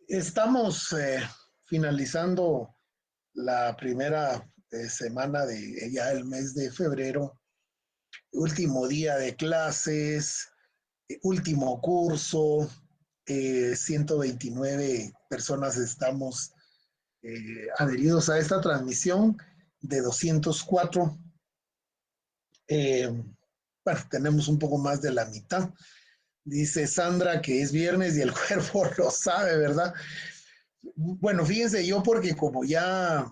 Estamos finalizando la primera semana de ya el mes de febrero, último día de clases, último curso, 129 personas estamos adheridos a esta transmisión de 204. Bueno, tenemos un poco más de la mitad. Dice Sandra que es viernes y el cuerpo lo sabe, ¿verdad? Bueno, fíjense, yo porque como ya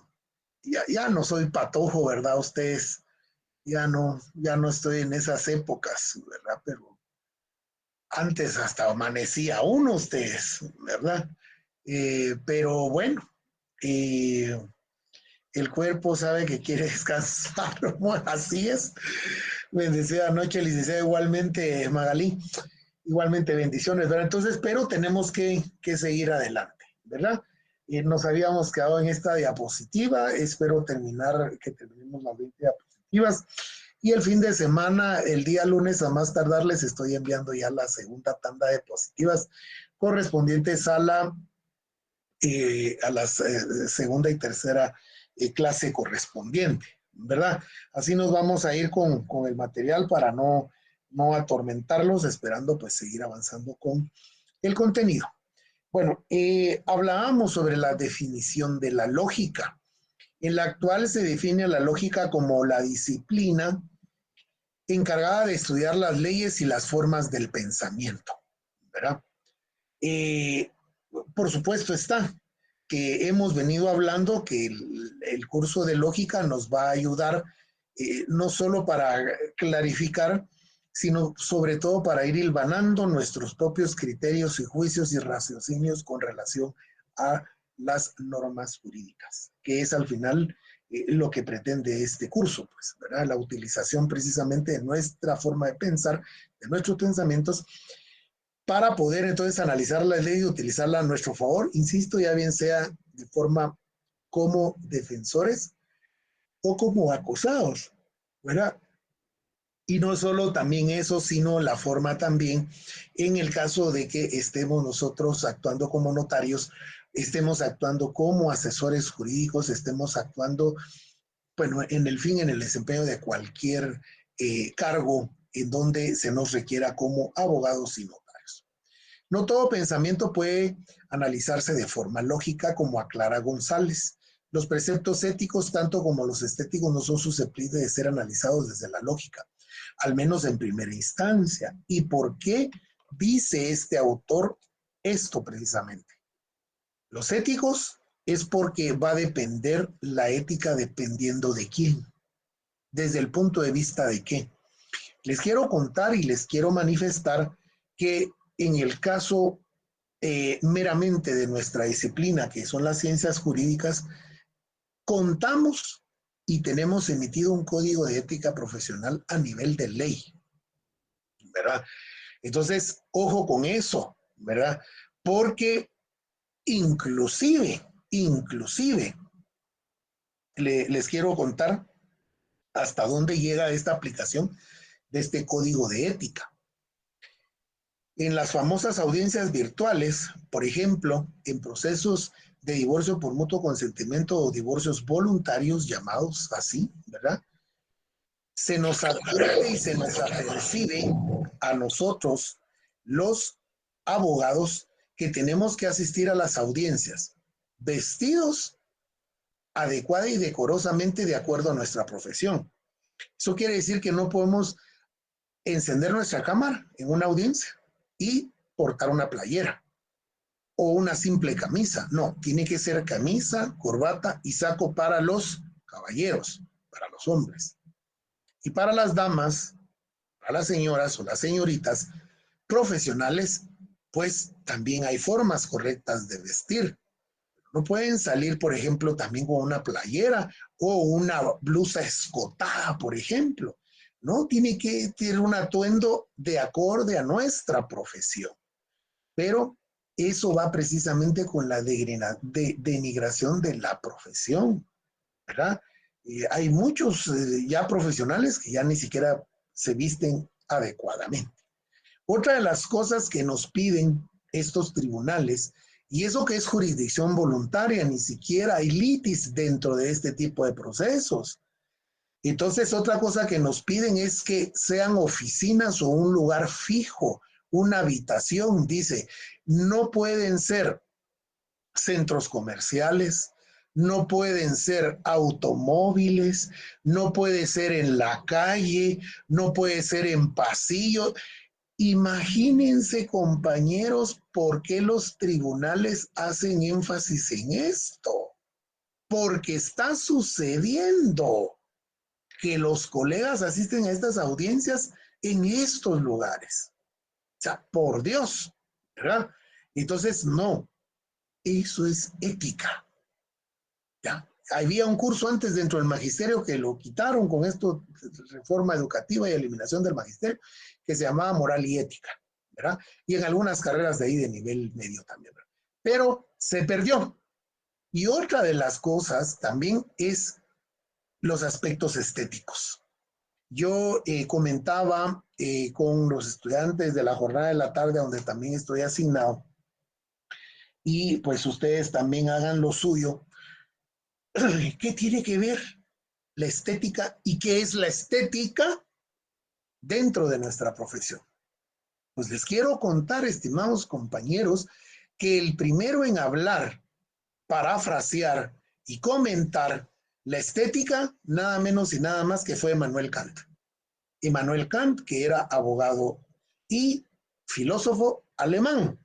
no soy patojo, ¿verdad? Ustedes ya no estoy en esas épocas, ¿verdad? Pero antes hasta amanecía uno ustedes, ¿verdad? Pero bueno, eh, el cuerpo sabe que quiere descansar, bueno, así es. Bendecida noche, licenciada, igualmente Magalí, igualmente bendiciones, ¿verdad? Entonces, pero tenemos que seguir adelante, ¿verdad? Nos habíamos quedado en esta diapositiva, espero que terminemos las 20 diapositivas. Y el fin de semana, el día lunes a más tardar, les estoy enviando ya la segunda tanda de diapositivas correspondientes a la segunda y tercera clase correspondiente, ¿verdad? Así nos vamos a ir con el material para no atormentarlos, esperando pues seguir avanzando con el contenido. Bueno, hablábamos sobre la definición de la lógica. En la actual se define la lógica como la disciplina encargada de estudiar las leyes y las formas del pensamiento, ¿verdad? Eh, por supuesto está que hemos venido hablando que el curso de lógica nos va a ayudar no solo para clarificar, sino sobre todo para ir hilvanando nuestros propios criterios y juicios y raciocinios con relación a las normas jurídicas, que es al final lo que pretende este curso, pues, ¿verdad? La utilización precisamente de nuestra forma de pensar, de nuestros pensamientos, para poder entonces analizar la ley y utilizarla a nuestro favor, insisto, ya bien sea de forma como defensores o como acusados, ¿verdad? Y no solo también eso, sino la forma también en el caso de que estemos nosotros actuando como notarios, estemos actuando como asesores jurídicos, estemos actuando, bueno, en el desempeño de cualquier cargo en donde se nos requiera como abogados y notarios. No todo pensamiento puede analizarse de forma lógica, como aclara González. Los preceptos éticos, tanto como los estéticos, no son susceptibles de ser analizados desde la lógica, al menos en primera instancia. ¿Y por qué dice este autor esto precisamente? Los éticos es porque va a depender la ética dependiendo de quién, desde el punto de vista de qué. Les quiero contar y les quiero manifestar que en el caso meramente de nuestra disciplina, que son las ciencias jurídicas, contamos y tenemos emitido un código de ética profesional a nivel de ley, ¿verdad? Entonces, ojo con eso, ¿verdad? Porque inclusive, les quiero contar hasta dónde llega esta aplicación de este código de ética. En las famosas audiencias virtuales, por ejemplo, en procesos de divorcio por mutuo consentimiento o divorcios voluntarios, llamados así, ¿verdad? Se nos advierte y se nos apercibe a nosotros, los abogados, que tenemos que asistir a las audiencias vestidos adecuada y decorosamente de acuerdo a nuestra profesión. Eso quiere decir que no podemos encender nuestra cámara en una audiencia y portar una playera o una simple camisa. No, tiene que ser camisa, corbata y saco para los caballeros, para los hombres. Y para las damas, para las señoras o las señoritas profesionales, pues también hay formas correctas de vestir. No pueden salir, por ejemplo, también con una playera o una blusa escotada, por ejemplo. No, tiene que tener un atuendo de acorde a nuestra profesión. Pero eso va precisamente con la denigración de la profesión, ¿verdad? Hay muchos ya profesionales que ya ni siquiera se visten adecuadamente. Otra de las cosas que nos piden estos tribunales Y eso que es jurisdicción voluntaria, ni siquiera hay litis dentro de este tipo de procesos. Entonces, otra cosa que nos piden es que sean oficinas o un lugar fijo, una habitación, dice, no pueden ser centros comerciales, no pueden ser automóviles, no puede ser en la calle, no puede ser en pasillos. Imagínense, compañeros, por qué los tribunales hacen énfasis en esto. Porque está sucediendo que los colegas asisten a estas audiencias en estos lugares. O sea, por Dios, ¿verdad? Entonces, no, eso es ética. ¿Ya? Había un curso antes dentro del magisterio que lo quitaron con esto, reforma educativa y eliminación del magisterio, que se llamaba moral y ética, ¿verdad? Y en algunas carreras de ahí de nivel medio también, ¿verdad? Pero se perdió. Y otra de las cosas también es los aspectos estéticos. Yo comentaba con los estudiantes de la jornada de la tarde, donde también estoy asignado, y pues ustedes también hagan lo suyo. ¿Qué tiene que ver la estética y qué es la estética dentro de nuestra profesión? Pues les quiero contar, estimados compañeros, que el primero en hablar, parafrasear y comentar la estética, nada menos y nada más que fue Immanuel Kant. Immanuel Kant, que era abogado y filósofo alemán.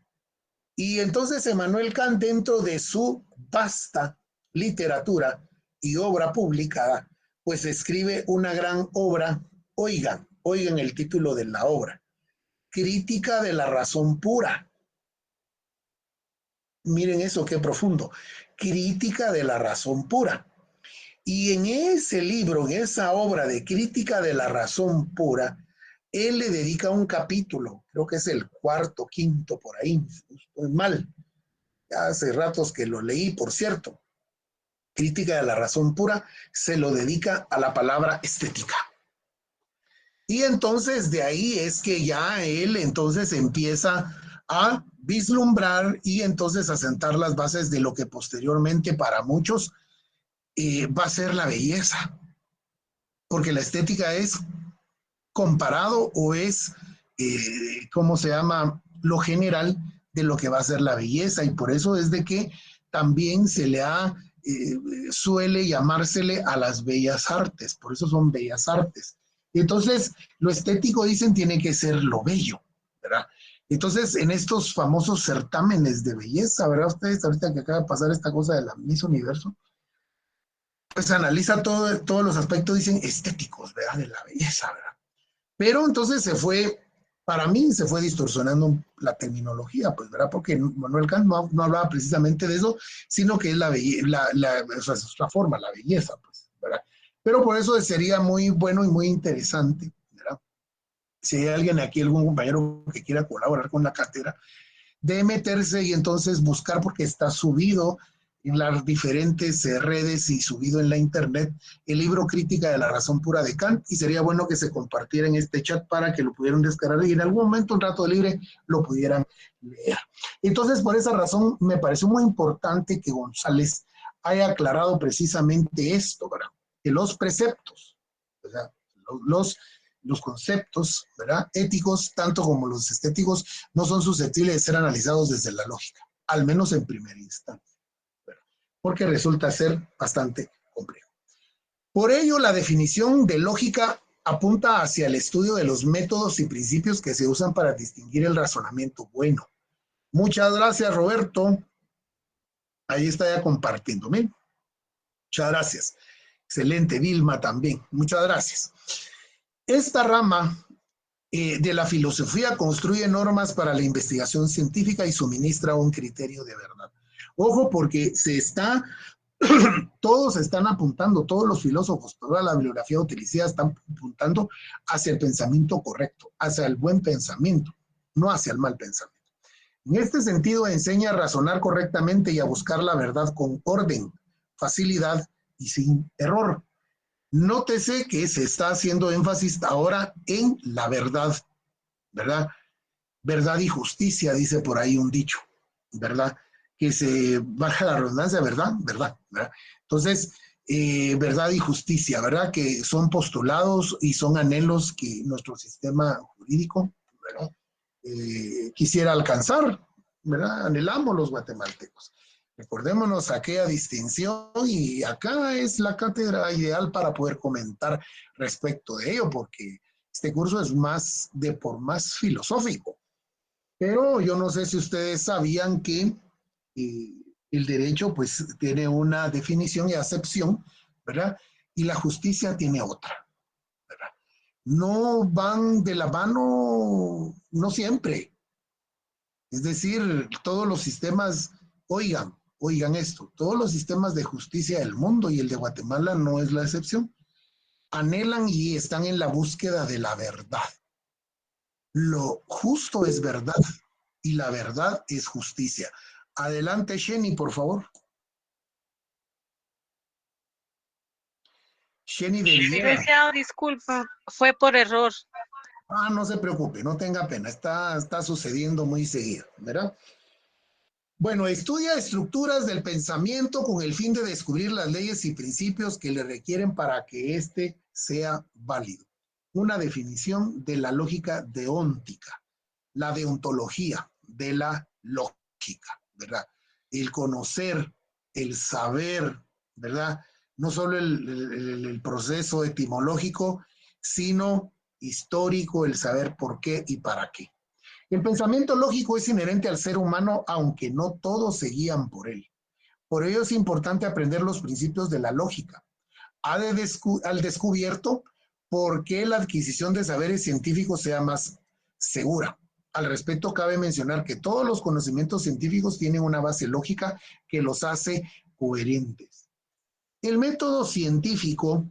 Y entonces Immanuel Kant, dentro de su vasta literatura y obra publicada, pues escribe una gran obra. Oigan el título de la obra: Crítica de la razón pura. Miren eso, qué profundo. Crítica de la razón pura. Y en ese libro, en esa obra de Crítica de la razón pura, él le dedica un capítulo, creo que es el cuarto, quinto, por ahí, estoy mal. Ya hace ratos que lo leí, por cierto. Crítica de la razón pura se lo dedica a la palabra estética. Y entonces de ahí es que ya él entonces empieza a vislumbrar y entonces a sentar las bases de lo que posteriormente para muchos va a ser la belleza. Porque la estética es comparado o es, ¿cómo se llama? Lo general de lo que va a ser la belleza. Y por eso es de que también se le ha, suele llamársele a las bellas artes. Por eso son bellas artes. Entonces, lo estético, dicen, tiene que ser lo bello, ¿verdad? Entonces, en estos famosos certámenes de belleza, ¿verdad? Ustedes, ahorita que acaba de pasar esta cosa de la Miss Universo, pues analiza todos los aspectos, dicen, estéticos, ¿verdad? De la belleza, ¿verdad? Pero entonces se fue, para mí se fue distorsionando la terminología, pues, ¿verdad? Porque Manuel Kant no hablaba precisamente de eso, sino que es o sea, es otra forma, la belleza, pues, ¿verdad? Pero por eso sería muy bueno y muy interesante, ¿verdad? Si hay alguien aquí, algún compañero que quiera colaborar con la cátedra, de meterse y entonces buscar, porque está subido en las diferentes redes y subido en la internet, el libro Crítica de la razón pura de Kant, y sería bueno que se compartiera en este chat para que lo pudieran descargar y en algún momento, un rato libre, lo pudieran leer. Entonces, por esa razón, me pareció muy importante que González haya aclarado precisamente esto, ¿verdad? Que los preceptos, o sea, los conceptos, ¿verdad?, éticos, tanto como los estéticos, no son susceptibles de ser analizados desde la lógica, al menos en primera instancia, ¿verdad? Porque resulta ser bastante complejo. Por ello, la definición de lógica apunta hacia el estudio de los métodos y principios que se usan para distinguir el razonamiento bueno. Muchas gracias, Roberto. Ahí está ya compartiendo. ¿Bien? Muchas gracias. Excelente, Vilma también. Muchas gracias. Esta rama de la filosofía construye normas para la investigación científica y suministra un criterio de verdad. Ojo, porque todos están apuntando, todos los filósofos, toda la bibliografía utilizada están apuntando hacia el pensamiento correcto, hacia el buen pensamiento, no hacia el mal pensamiento. En este sentido, enseña a razonar correctamente y a buscar la verdad con orden, facilidad y sin error. Nótese que se está haciendo énfasis ahora en la verdad, ¿verdad? Verdad y justicia, dice por ahí un dicho, ¿verdad? que se baja la redundancia, ¿verdad? ¿Verdad? ¿Verdad? Entonces, verdad y justicia, ¿verdad? Que son postulados y son anhelos que nuestro sistema jurídico, ¿verdad? Quisiera alcanzar, ¿verdad? Anhelamos los guatemaltecos. Recordémonos aquella distinción y acá es la cátedra ideal para poder comentar respecto de ello, porque este curso es más de por más filosófico. Pero yo no sé si ustedes sabían que el derecho pues tiene una definición y acepción, ¿verdad? Y la justicia tiene otra, ¿verdad? No van de la mano, no siempre. Es decir, todos los sistemas, oigan esto, todos los sistemas de justicia del mundo y el de Guatemala no es la excepción, anhelan y están en la búsqueda de la verdad. Lo justo es verdad y la verdad es justicia. Adelante, Sheni, por favor. Sheni de Villera. Licenciado, disculpa, fue por error. Ah, no se preocupe, no tenga pena, está sucediendo muy seguido, ¿verdad? Bueno, estudia estructuras del pensamiento con el fin de descubrir las leyes y principios que le requieren para que éste sea válido. Una definición de la lógica deóntica, la deontología de la lógica, ¿verdad? El conocer, el saber, ¿verdad? No solo el proceso etimológico, sino histórico, el saber por qué y para qué. El pensamiento lógico es inherente al ser humano, aunque no todos se guían por él. Por ello es importante aprender los principios de la lógica. Al descubierto por qué la adquisición de saberes científicos sea más segura. Al respecto, cabe mencionar que todos los conocimientos científicos tienen una base lógica que los hace coherentes. El método científico,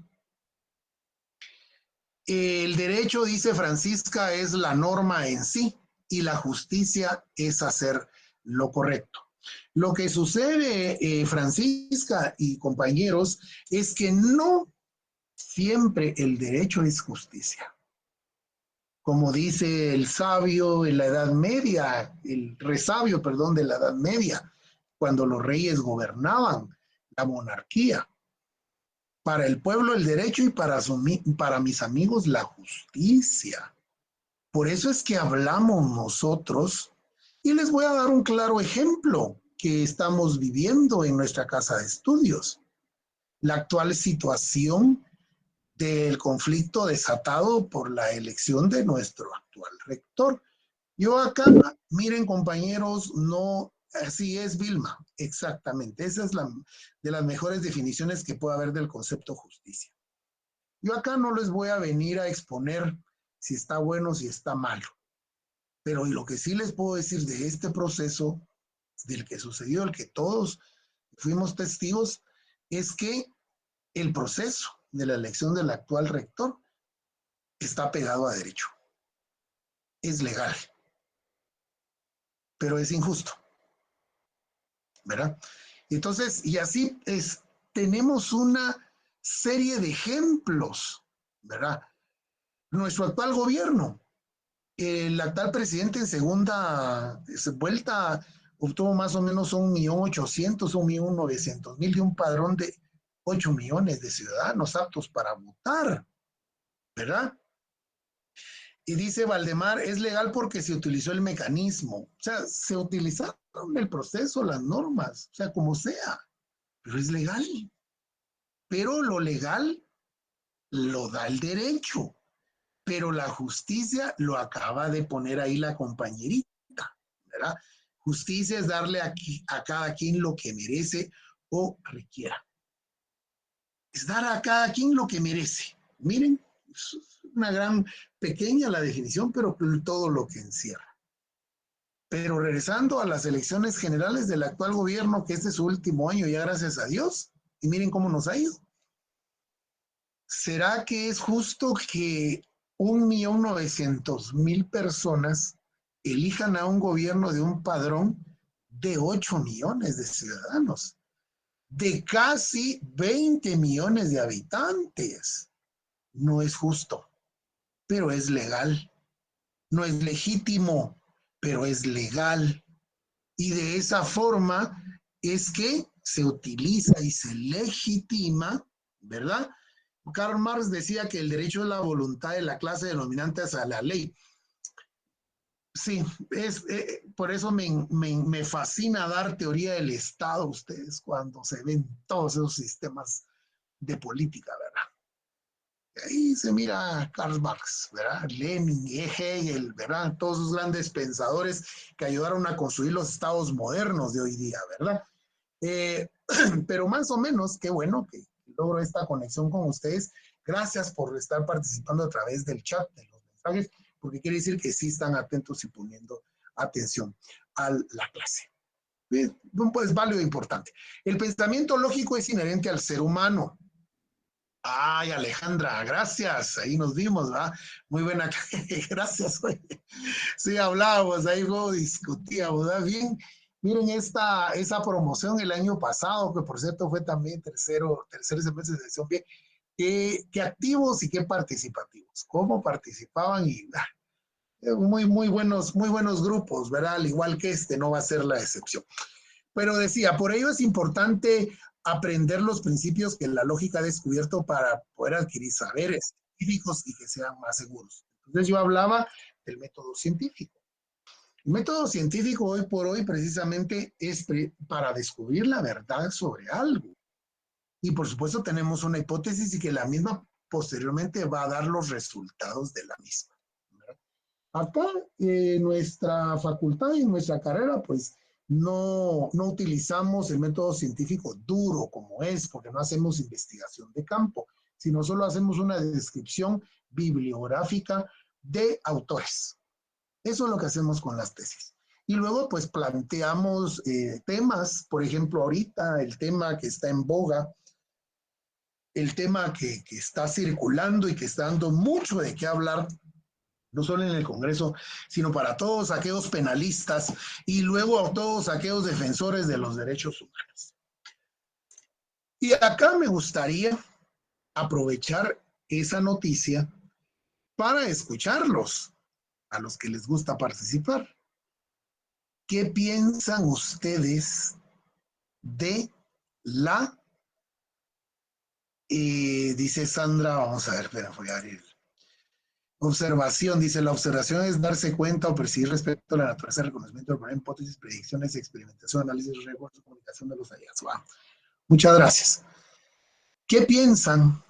el derecho, dice Francisca, es la norma en sí y la justicia es hacer lo correcto. Lo que sucede, Francisca y compañeros, es que no siempre el derecho es justicia. Como dice el sabio en la Edad Media, el resabio, perdón, de la Edad Media, cuando los reyes gobernaban la monarquía. Para el pueblo el derecho y para mis amigos la justicia. Por eso es que hablamos nosotros y les voy a dar un claro ejemplo que estamos viviendo en nuestra casa de estudios. La actual situación del conflicto desatado por la elección de nuestro actual rector. Yo acá, miren compañeros, no, así es Vilma, exactamente. Esa es la de las mejores definiciones que puede haber del concepto justicia. Yo acá no les voy a venir a exponer si está bueno, si está malo. Pero lo que sí les puedo decir de este proceso, del que sucedió, el que todos fuimos testigos, es que el proceso de la elección del actual rector está pegado a derecho. Es legal, pero es injusto, ¿verdad? Entonces, y así es, tenemos una serie de ejemplos, ¿verdad? Nuestro actual gobierno, el actual presidente en segunda vuelta obtuvo más o menos 1.800.000, 1.900.000 de un padrón de 8 millones de ciudadanos aptos para votar, ¿verdad? Y dice Valdemar, es legal porque se utilizó el mecanismo. O sea, se utilizaron el proceso, las normas, o sea, como sea, pero es legal. Pero lo legal lo da el derecho, pero la justicia lo acaba de poner ahí la compañerita, ¿verdad? Justicia es darle a cada quien lo que merece o requiera. Es dar a cada quien lo que merece. Miren, es una gran, pequeña la definición, pero todo lo que encierra. Pero regresando a las elecciones generales del actual gobierno, que este es su último año ya gracias a Dios, y miren cómo nos ha ido. ¿Será que es justo que 1.900.000 personas elijan a un gobierno de un padrón de 8 millones de ciudadanos, de casi 20 millones de habitantes? No es justo, pero es legal. No es legítimo, pero es legal. Y de esa forma es que se utiliza y se legitima, ¿verdad? Karl Marx decía que el derecho es la voluntad de la clase denominante hacia la ley. Sí, por eso me fascina dar teoría del Estado a ustedes cuando se ven todos esos sistemas de política, ¿verdad? Ahí se mira Karl Marx, ¿verdad? Lenin, Hegel, ¿verdad? Todos esos grandes pensadores que ayudaron a construir los estados modernos de hoy día, ¿verdad? Eh, pero más o menos, qué bueno que logro esta conexión con ustedes. Gracias por estar participando a través del chat, de los mensajes, porque quiere decir que sí están atentos y poniendo atención a la clase. Pues válido e importante. El pensamiento lógico es inherente al ser humano. Ay, Alejandra, gracias. Ahí nos vimos, ¿verdad? Muy buena. Gracias. Sí, hablábamos, ahí luego discutíamos, ¿verdad? Bien, miren esa promoción el año pasado, que por cierto fue también tercer semestre de sesión bien, qué activos y qué participativos, cómo participaban y muy buenos grupos, ¿verdad? Al igual que este, no va a ser la excepción. Pero decía, por ello es importante aprender los principios que la lógica ha descubierto para poder adquirir saberes científicos y que sean más seguros. Entonces yo hablaba del método científico. El método científico hoy por hoy precisamente es para descubrir la verdad sobre algo. Y por supuesto tenemos una hipótesis y que la misma posteriormente va a dar los resultados de la misma. ¿Verdad? Acá en nuestra facultad y en nuestra carrera pues no utilizamos el método científico duro como es, porque no hacemos investigación de campo, sino solo hacemos una descripción bibliográfica de autores. Eso es lo que hacemos con las tesis. Y luego, pues, planteamos temas, por ejemplo, ahorita el tema que está en boga, el tema que está circulando y que está dando mucho de qué hablar, no solo en el Congreso, sino para todos aquellos penalistas y luego a todos aquellos defensores de los derechos humanos. Y acá me gustaría aprovechar esa noticia para escucharlos, a los que les gusta participar. ¿Qué piensan ustedes de la, dice Sandra, vamos a ver, espera, voy a abrir. Observación, dice, la observación es darse cuenta o percibir respecto a la naturaleza, reconocimiento, proponer hipótesis, predicciones, experimentación, análisis, recuerdos, comunicación de los hallazgos. Muchas gracias. ¿Qué piensan?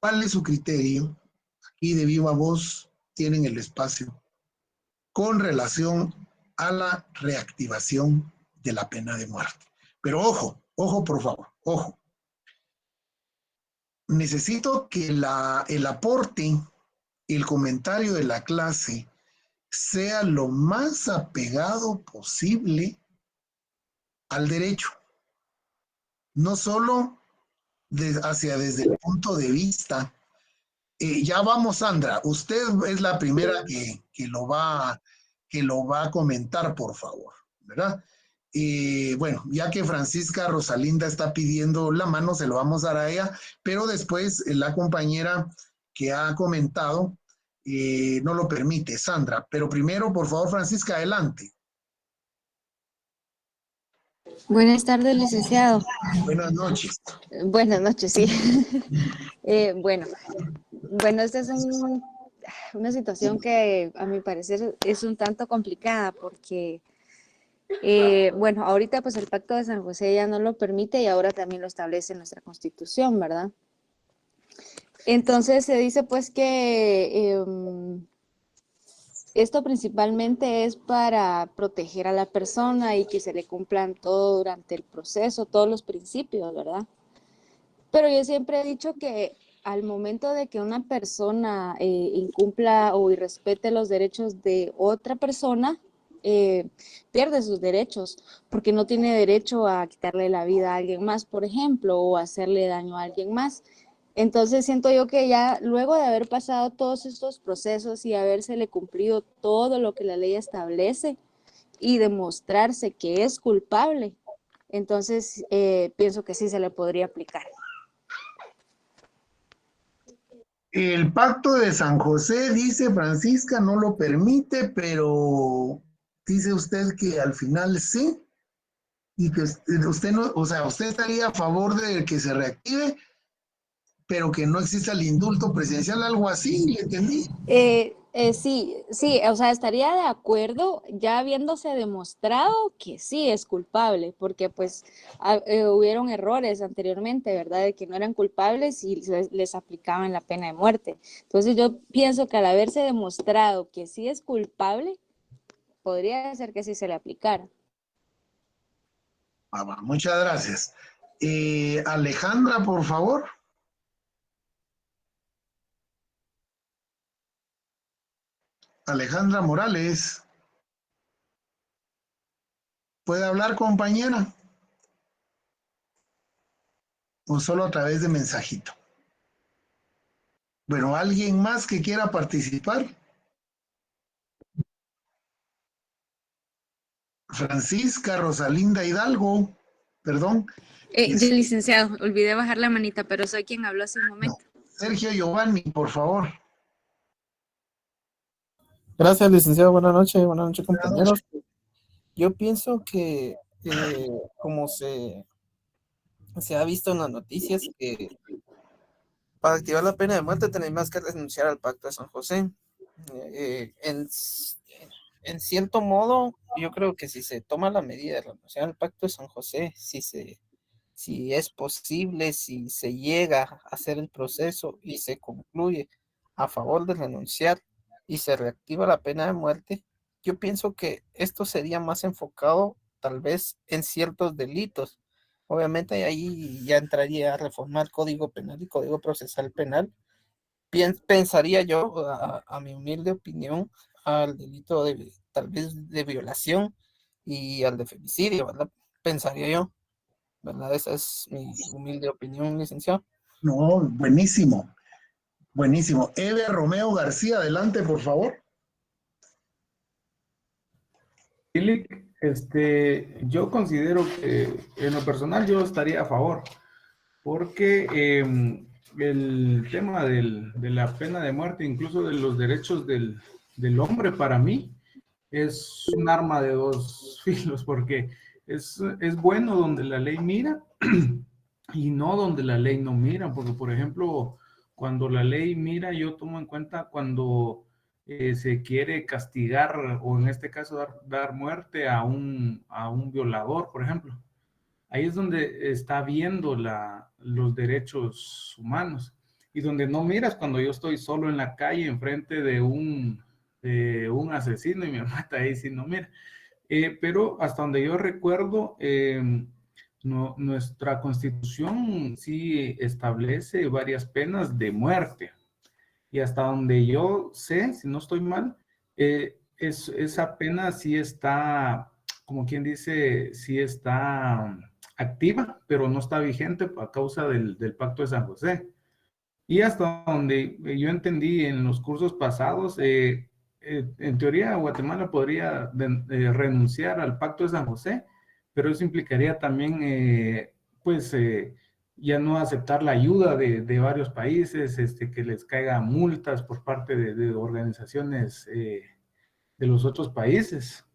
¿Cuál es su criterio? Aquí de viva voz tienen el espacio con relación a la reactivación de la pena de muerte. Pero ojo, ojo por favor, ojo. Necesito que el aporte, el comentario de la clase sea lo más apegado posible al derecho. No solo desde el punto de vista. Ya vamos, Sandra. Usted es la primera que lo va a comentar, por favor, ¿verdad? Bueno, ya que Francisca Rosalinda está pidiendo la mano, se lo vamos a dar a ella, pero después la compañera que ha comentado no lo permite, Sandra. Pero primero, por favor, Francisca, adelante. Buenas tardes, licenciado. Buenas noches. Buenas noches, sí. Bueno, esta es una situación que a mi parecer es un tanto complicada porque, bueno, ahorita pues el Pacto de San José ya no lo permite y ahora también lo establece nuestra Constitución, ¿verdad? Entonces se dice pues que esto principalmente es para proteger a la persona y que se le cumplan todo durante el proceso, todos los principios, ¿verdad? Pero yo siempre he dicho que al momento de que una persona incumpla o irrespete los derechos de otra persona, pierde sus derechos, porque no tiene derecho a quitarle la vida a alguien más, por ejemplo, o hacerle daño a alguien más. Entonces siento yo que ya luego de haber pasado todos estos procesos y habérsele cumplido todo lo que la ley establece y demostrarse que es culpable, entonces pienso que sí se le podría aplicar. El Pacto de San José, dice Francisca, no lo permite, pero dice usted que al final sí, y que usted no, o sea, usted estaría a favor de que se reactive, pero que no exista el indulto presidencial, algo así, ¿le entendí? Sí, sí, o sea, estaría de acuerdo ya habiéndose demostrado que sí es culpable, porque pues hubieron errores anteriormente, ¿verdad? De que no eran culpables y les aplicaban la pena de muerte. Entonces yo pienso que al haberse demostrado que sí es culpable, podría ser que sí se le aplicara. Muchas gracias. Alejandra, por favor. Alejandra Morales. ¿Puede hablar, compañera? ¿O solo a través de mensajito? Bueno, ¿alguien más que quiera participar? Francisca Rosalinda Hidalgo, perdón. Licenciado, olvidé bajar la manita, pero soy quien habló hace un No. momento. Sergio Giovanni, por favor. Gracias, licenciado. Buenas noches, Buenas noches. compañeros. Yo pienso que, como se ha visto en las noticias, que para activar la pena de muerte tenemos que renunciar al Pacto de San José. Eh, en, en cierto modo, yo creo que si se toma la medida de renunciar al Pacto de San José, si es posible, si se llega a hacer el proceso y se concluye a favor de renunciar y se reactiva la pena de muerte, yo pienso que esto sería más enfocado tal vez en ciertos delitos. Obviamente ahí ya entraría a reformar Código Penal y Código Procesal Penal. Pensaría yo, a mi humilde opinión, al delito de tal vez de violación y al de femicidio, ¿verdad? Pensaría yo. ¿Verdad? Esa es mi humilde opinión, licenciado. No, buenísimo, buenísimo. Eve Romeo García, adelante, por favor. Yo considero que en lo personal yo estaría a favor, porque el tema de la pena de muerte, incluso de los derechos del hombre, para mí es un arma de dos filos, porque es bueno donde la ley mira y no donde la ley no mira, porque por ejemplo, cuando la ley mira, yo tomo en cuenta cuando se quiere castigar o en este caso dar muerte a un violador, por ejemplo. Ahí es donde está viendo los derechos humanos y donde no miras cuando yo estoy solo en la calle enfrente de un asesino y me mata, ahí sí no mira. Pero hasta donde yo recuerdo, nuestra constitución sí establece varias penas de muerte. Y hasta donde yo sé, si no estoy mal, esa pena sí está, como quien dice, sí está activa, pero no está vigente a causa del Pacto de San José. Y hasta donde yo entendí en los cursos pasados, en teoría Guatemala podría renunciar al Pacto de San José, pero eso implicaría también, pues, ya no aceptar la ayuda de varios países, que les caiga multas por parte de organizaciones de los otros países.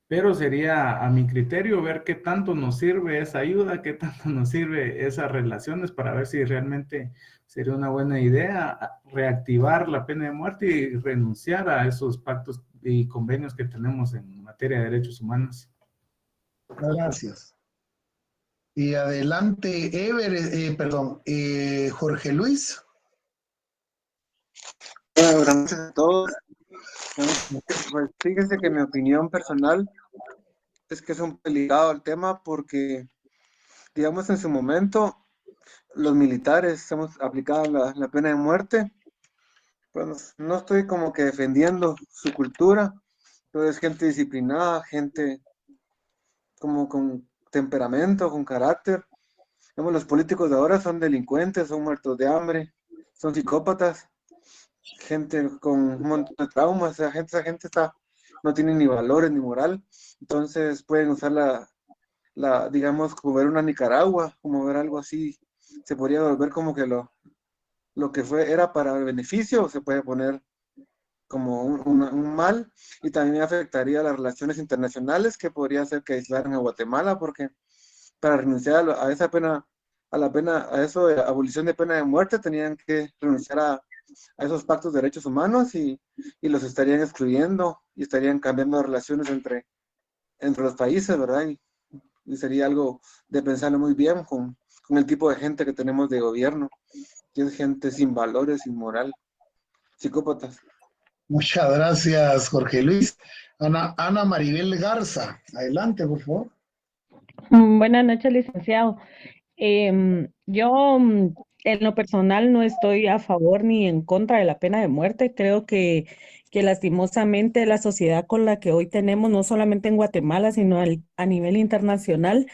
Pero sería a mi criterio ver qué tanto nos sirve esa ayuda, qué tanto nos sirve esas relaciones para ver si realmente sería una buena idea reactivar la pena de muerte y renunciar a esos pactos y convenios que tenemos en materia de derechos humanos. Gracias. Y adelante, Jorge Luis. Buenas noches a todos. Pues fíjense que mi opinión personal es que es un delicado el tema porque, digamos, en su momento los militares hemos aplicado la pena de muerte. Bueno, no estoy como que defendiendo su cultura, pero es gente disciplinada, gente como con temperamento, con carácter. Digamos, los políticos de ahora son delincuentes, son muertos de hambre, son psicópatas, gente con un montón de traumas, esa gente no tiene ni valores ni moral, entonces pueden usar digamos, como ver una Nicaragua, como ver algo así, se podría volver como que lo que era para el beneficio, se puede poner como un mal, y también afectaría las relaciones internacionales, que podría hacer que aislaran a Guatemala, porque para renunciar a esa pena, a eso de abolición de pena de muerte, tenían que renunciar a esos pactos de derechos humanos y los estarían excluyendo y estarían cambiando relaciones entre los países, ¿verdad? Y sería algo de pensarlo muy bien con el tipo de gente que tenemos de gobierno, que es gente sin valores, sin moral, psicópatas. Muchas gracias, Jorge Luis. Ana Maribel Garza, adelante, por favor. Buenas noches, licenciado. Yo, en lo personal, no estoy a favor ni en contra de la pena de muerte. Creo que lastimosamente la sociedad con la que hoy tenemos, no solamente en Guatemala, sino a nivel internacional,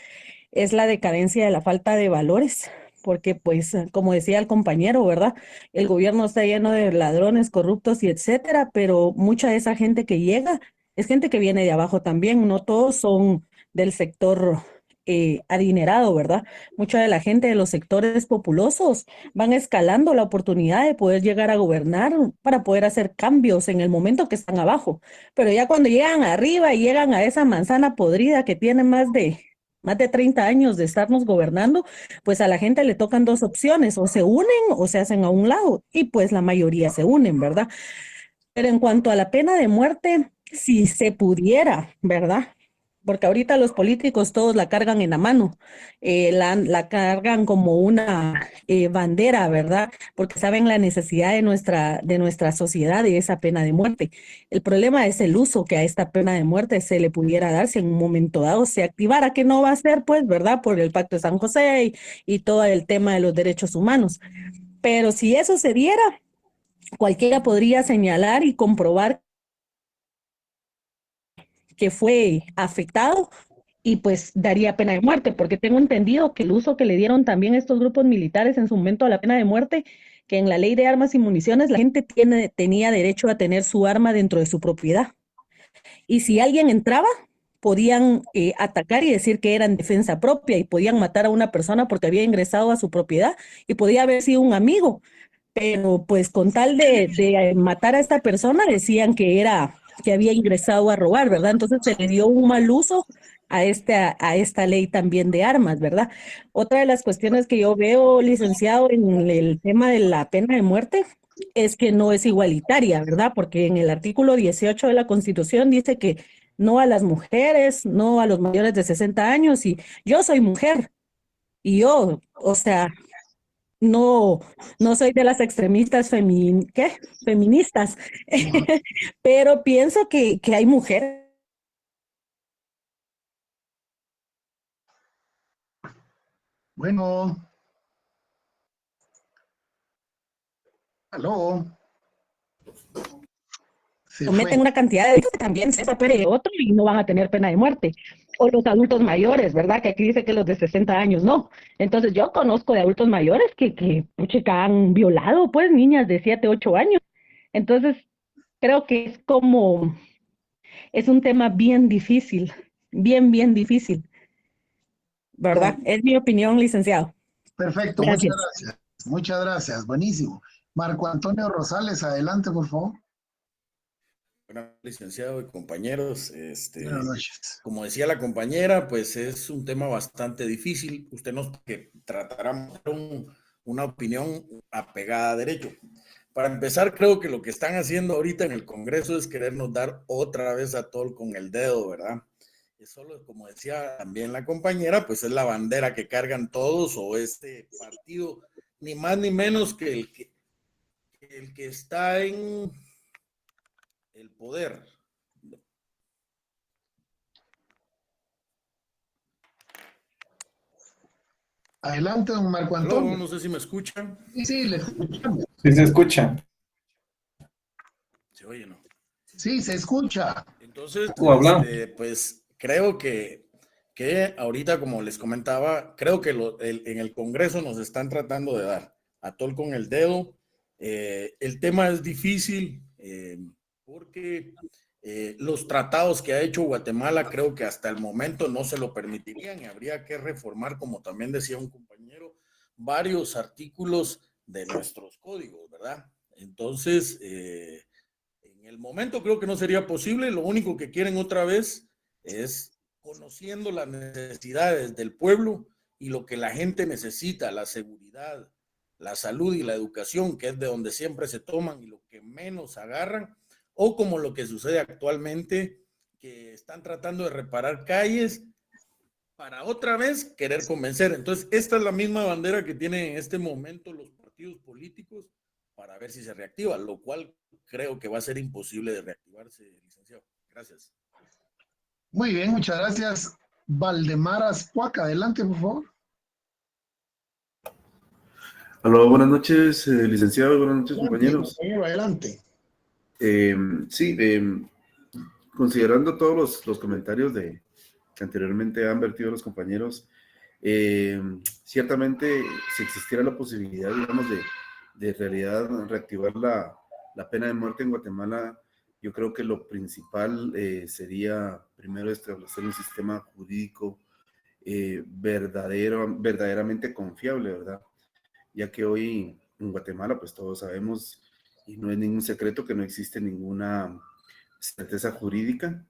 es la decadencia de la falta de valores. Porque, pues, como decía el compañero, ¿verdad? El gobierno está lleno de ladrones, corruptos y etcétera, pero mucha de esa gente que llega es gente que viene de abajo también. No todos son del sector adinerado, ¿verdad? Mucha de la gente de los sectores populosos van escalando la oportunidad de poder llegar a gobernar para poder hacer cambios en el momento que están abajo. Pero ya cuando llegan arriba y llegan a esa manzana podrida que tiene más de 30 años de estarnos gobernando, pues a la gente le tocan dos opciones: o se unen o se hacen a un lado, y pues la mayoría se unen, ¿verdad? Pero en cuanto a la pena de muerte, si se pudiera, ¿verdad? Porque ahorita los políticos todos la cargan en la mano, la cargan como una bandera, ¿verdad? Porque saben la necesidad de nuestra sociedad de esa pena de muerte. El problema es el uso que a esta pena de muerte se le pudiera dar si en un momento dado se activara, que no va a ser, pues, ¿verdad? Por el Pacto de San José y todo el tema de los derechos humanos. Pero si eso se diera, cualquiera podría señalar y comprobar que fue afectado y pues daría pena de muerte, porque tengo entendido que el uso que le dieron también estos grupos militares en su momento a la pena de muerte, que en la ley de armas y municiones la gente tenía derecho a tener su arma dentro de su propiedad. Y si alguien entraba, podían atacar y decir que era en defensa propia y podían matar a una persona porque había ingresado a su propiedad y podía haber sido un amigo, pero pues con tal de matar a esta persona decían que había ingresado a robar, ¿verdad? Entonces se le dio un mal uso a esta ley también de armas, ¿verdad? Otra de las cuestiones que yo veo, licenciado, en el tema de la pena de muerte es que no es igualitaria, ¿verdad? Porque en el artículo 18 de la Constitución dice que no a las mujeres, no a los mayores de 60 años, y yo soy mujer y yo, o sea, no, no soy de las extremistas ¿qué? Feministas, pero pienso que hay mujeres. Bueno, aló. Se Cometen fue. una cantidad de delitos que también se de otro y no van a tener pena de muerte. O los adultos mayores, ¿verdad? Que aquí dice que los de 60 años no. Entonces yo conozco de adultos mayores que puchica, han violado, pues, niñas de 7, 8 años. Entonces creo que es un tema bien difícil, bien difícil, ¿verdad? Bien, Es mi opinión, licenciado. perfecto, muchas Gracias. gracias. Muchas gracias, buenísimo. Marco Antonio Rosales, adelante, por favor. Bueno, licenciado y compañeros, Buenas noches. como decía la compañera, pues es un tema bastante difícil. Usted nos que tratará una opinión apegada a derecho. Para empezar, creo que lo que están haciendo ahorita en el Congreso es querernos dar otra vez a tol con el dedo, ¿verdad? Es solo, como decía también la compañera, pues es la bandera que cargan todos o este partido, ni más ni menos que el que está en el poder. Adelante, don Marco Aló, Antonio. no sé si me escuchan. Sí, le escuchamos. Sí se escucha. ¿Se oye, no? Sí, se escucha. Entonces, ¿Tú habla? pues creo que ahorita, como les comentaba, creo que en el Congreso nos están tratando de dar a tol con el dedo. El tema es difícil porque los tratados que ha hecho Guatemala creo que hasta el momento no se lo permitirían y habría que reformar, como también decía un compañero, varios artículos de nuestros códigos, ¿verdad? Entonces, en el momento creo que no sería posible. Lo único que quieren otra vez es conociendo las necesidades del pueblo y lo que la gente necesita, la seguridad, la salud y la educación, que es de donde siempre se toman y lo que menos agarran, o como lo que sucede actualmente, que están tratando de reparar calles para otra vez querer convencer. Entonces, esta es la misma bandera que tienen en este momento los partidos políticos para ver si se reactiva, lo cual creo que va a ser imposible de reactivarse, licenciado. Gracias. Muy bien, muchas gracias. Valdemar Azcuaca, adelante, por favor. Aló, buenas noches, licenciado, buenas noches, Adelante, compañeros. compañero, adelante. Sí, considerando todos los comentarios que anteriormente han vertido los compañeros, ciertamente si existiera la posibilidad, digamos, de realidad reactivar la pena de muerte en Guatemala, yo creo que lo principal sería primero establecer un sistema jurídico verdaderamente confiable, ¿verdad? Ya que hoy en Guatemala, pues todos sabemos, y no es ningún secreto, que no existe ninguna certeza jurídica,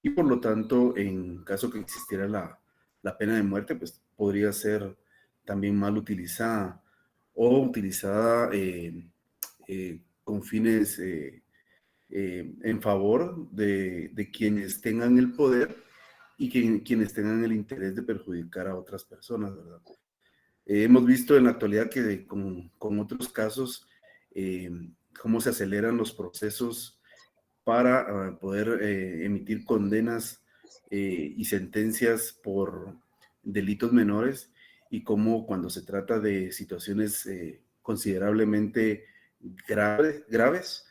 y por lo tanto, en caso que existiera la pena de muerte, pues podría ser también mal utilizada o utilizada con fines en favor de quienes tengan el poder y quienes tengan el interés de perjudicar a otras personas, ¿verdad? Hemos visto en la actualidad que con otros casos, cómo se aceleran los procesos para poder emitir condenas y sentencias por delitos menores, y cómo cuando se trata de situaciones considerablemente graves,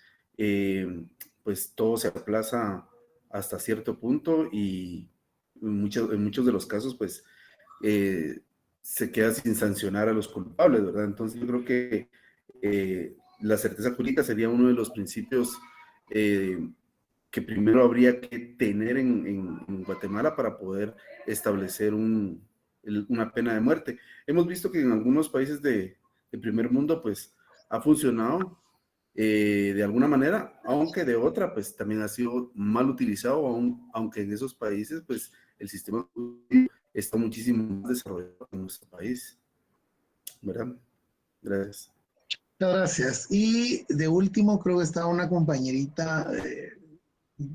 pues todo se aplaza hasta cierto punto, y en muchos de los casos, pues, se queda sin sancionar a los culpables, ¿verdad? Entonces yo creo que la certeza jurídica sería uno de los principios que primero habría que tener en Guatemala para poder establecer una pena de muerte. Hemos visto que en algunos países de primer mundo, pues, ha funcionado de alguna manera, aunque de otra, pues, también ha sido mal utilizado, aunque en esos países, pues, el sistema jurídico está muchísimo más desarrollado en nuestro país, ¿verdad? Gracias. Muchas gracias. Y de último, creo que está una compañerita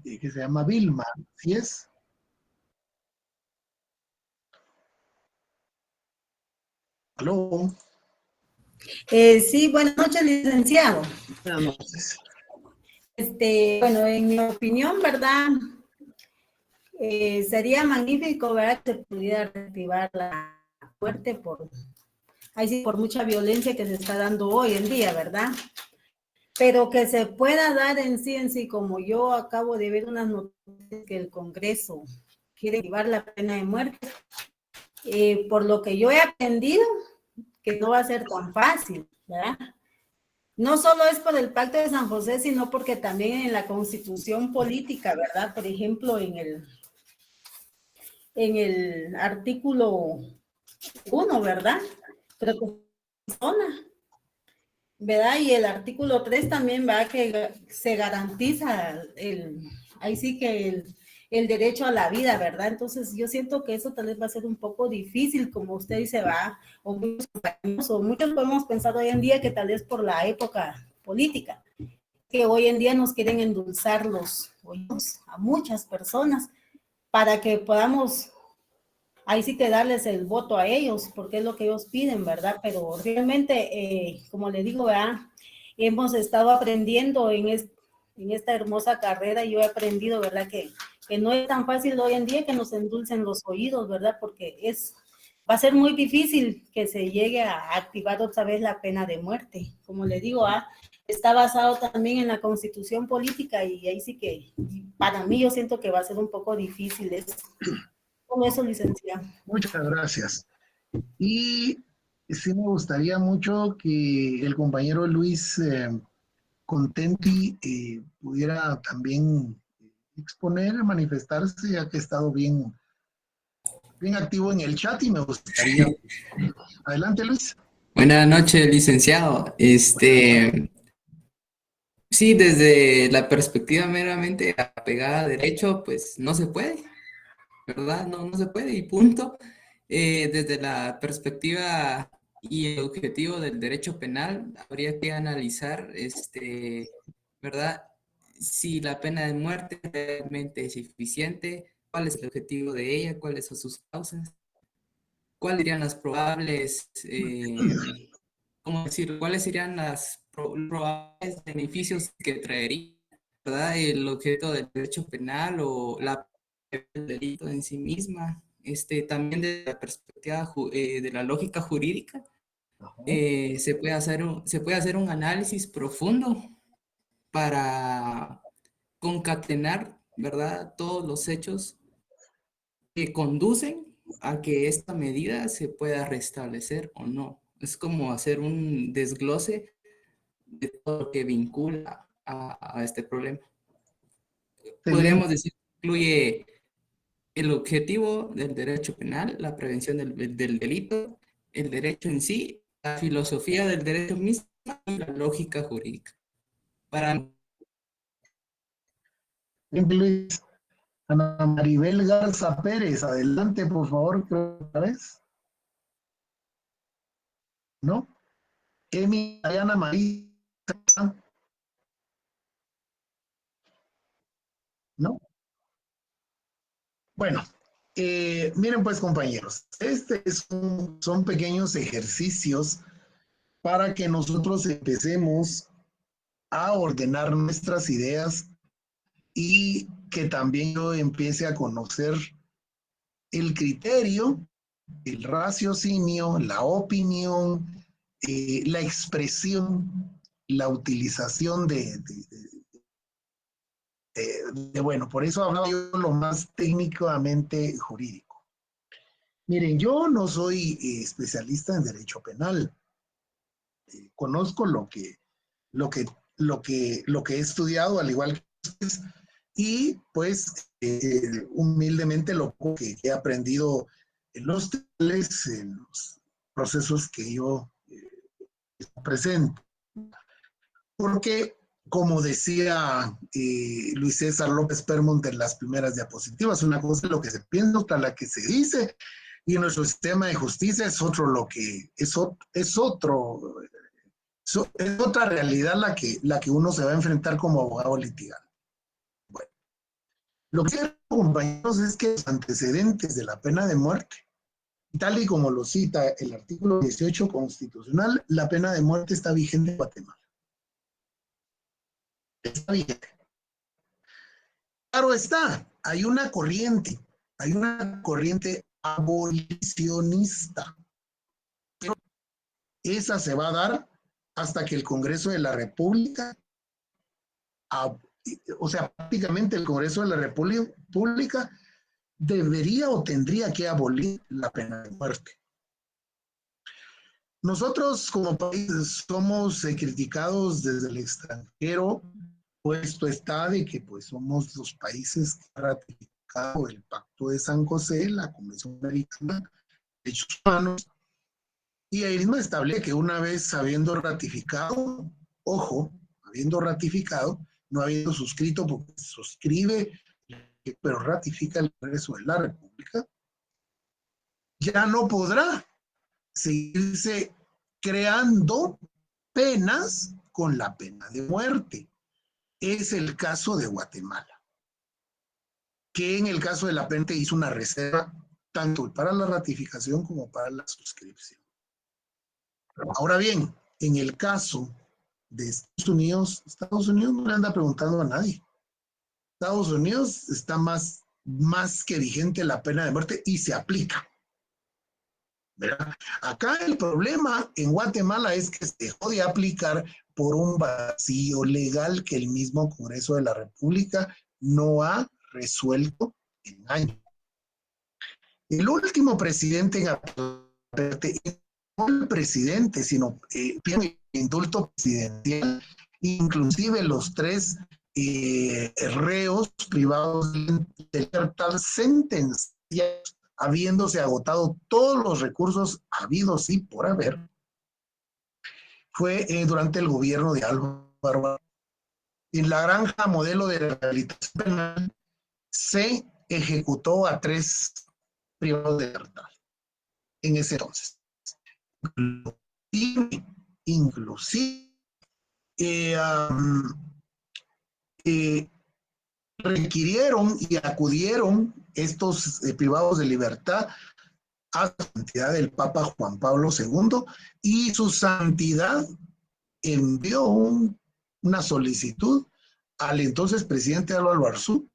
que se llama Vilma, ¿sí es? Aló. Sí, buenas noches, licenciado. Buenas noches. Bueno, en mi opinión, ¿verdad? Sería magnífico, ¿verdad? Que se pudiera reactivar la muerte por mucha violencia que se está dando hoy en día, ¿verdad? Pero que se pueda dar en sí, como yo acabo de ver unas noticias que el Congreso quiere activar la pena de muerte, por lo que yo he aprendido, que no va a ser tan fácil, ¿verdad? No solo es por el Pacto de San José, sino porque también en la Constitución política, ¿verdad? Por ejemplo, en el artículo 1, ¿verdad? Creo que ¿verdad? Y el artículo 3 también, ¿verdad? Que se garantiza ahí sí que el derecho a la vida, ¿verdad? Entonces yo siento que eso tal vez va a ser un poco difícil, como usted dice, va, o muchos podemos pensar hoy en día que tal vez por la época política, que hoy en día nos quieren endulzar los oídos a muchas personas para que podamos ahí sí que darles el voto a ellos, porque es lo que ellos piden, ¿verdad? Pero realmente, como le digo, ¿verdad? Hemos estado aprendiendo en esta hermosa carrera, y yo he aprendido, ¿verdad? Que no es tan fácil hoy en día que nos endulcen los oídos, ¿verdad? Porque va a ser muy difícil que se llegue a activar otra vez la pena de muerte. Como le digo, está basado también en la Constitución política, y ahí sí que para mí yo siento que va a ser un poco difícil eso. Con eso, licenciado. Muchas gracias. Y sí me gustaría mucho que el compañero Luis Contenti pudiera también exponer, manifestarse, ya que ha estado bien activo en el chat, y me gustaría. Adelante, Luis. Buenas noches, licenciado. Sí, desde la perspectiva meramente apegada a derecho, pues no se puede, ¿verdad? No, no se puede y punto. Desde la perspectiva y el objetivo del derecho penal, habría que analizar, ¿verdad? Si la pena de muerte realmente es eficiente, cuál es el objetivo de ella, cuáles son sus causas, cuáles serían las probables, ¿cómo decir? ¿Cuáles serían las probables beneficios que traería, ¿verdad? El objeto del derecho penal o el delito en sí misma. También desde la perspectiva de la lógica jurídica, se puede hacer un análisis profundo para concatenar, ¿verdad? Todos los hechos que conducen a que esta medida se pueda restablecer o no. Es como hacer un desglose de todo lo que vincula a este problema. Podríamos Excelente. decir que incluye el objetivo del derecho penal, la prevención del delito, el derecho en sí, la filosofía del derecho mismo y la lógica jurídica. Para Bien, Luis. Ana Maribel Garza Pérez, adelante, por favor, creo que otra vez. ¿No? Emi Diana María. ¿No? Bueno, miren pues compañeros, son pequeños ejercicios para que nosotros empecemos a ordenar nuestras ideas y que también yo empiece a conocer el criterio, el raciocinio, la opinión, la expresión, la utilización bueno, por eso hablaba yo lo más técnicamente jurídico. Miren, yo no soy especialista en derecho penal. Conozco lo que, lo que he estudiado, al igual que ustedes, y pues humildemente lo poco que he aprendido en los tribunales, en los procesos que yo presento. Porque, como decía Luis César López Permont en las primeras diapositivas, una cosa es lo que se piensa, otra la que se dice, y nuestro sistema de justicia es otro lo que es otra realidad la que uno se va a enfrentar como abogado litigante. Bueno, lo que quiero, compañeros, es que los antecedentes de la pena de muerte, tal y como lo cita el artículo 18 constitucional, la pena de muerte está vigente en Guatemala. Está vigente. Claro está, hay una corriente abolicionista, pero esa se va a dar hasta que el Congreso de la República, o sea, prácticamente el Congreso de la República debería o tendría que abolir la pena de muerte. Nosotros como país somos criticados desde el extranjero, puesto está de que pues somos los países que han ratificado el Pacto de San José, la Convención Americana de Derechos Humanos, y ahí mismo establece que una vez habiendo ratificado, ojo, habiendo ratificado, no habiendo suscrito, porque suscribe, pero ratifica el Congreso de la República, ya no podrá seguirse creando penas con la pena de muerte. Es el caso de Guatemala, que en el caso de la pena hizo una reserva tanto para la ratificación como para la suscripción. Ahora bien, en el caso de Estados Unidos no le anda preguntando a nadie. Estados Unidos está más que vigente la pena de muerte y se aplica. ¿Verdad? Acá el problema en Guatemala es que se dejó de aplicar por un vacío legal que el mismo Congreso de la República no ha resuelto en años. El último presidente en no el presidente, sino el indulto presidencial, inclusive los tres reos privados de libertad sentenciados, habiéndose agotado todos los recursos habidos y por haber, fue durante el gobierno de Álvaro. En la granja modelo de rehabilitación penal se ejecutó a 3 privados de libertad en ese entonces. Inclusive requirieron y acudieron estos privados de libertad a la santidad del Papa Juan Pablo II, y su santidad envió una solicitud al entonces presidente Álvaro Arzú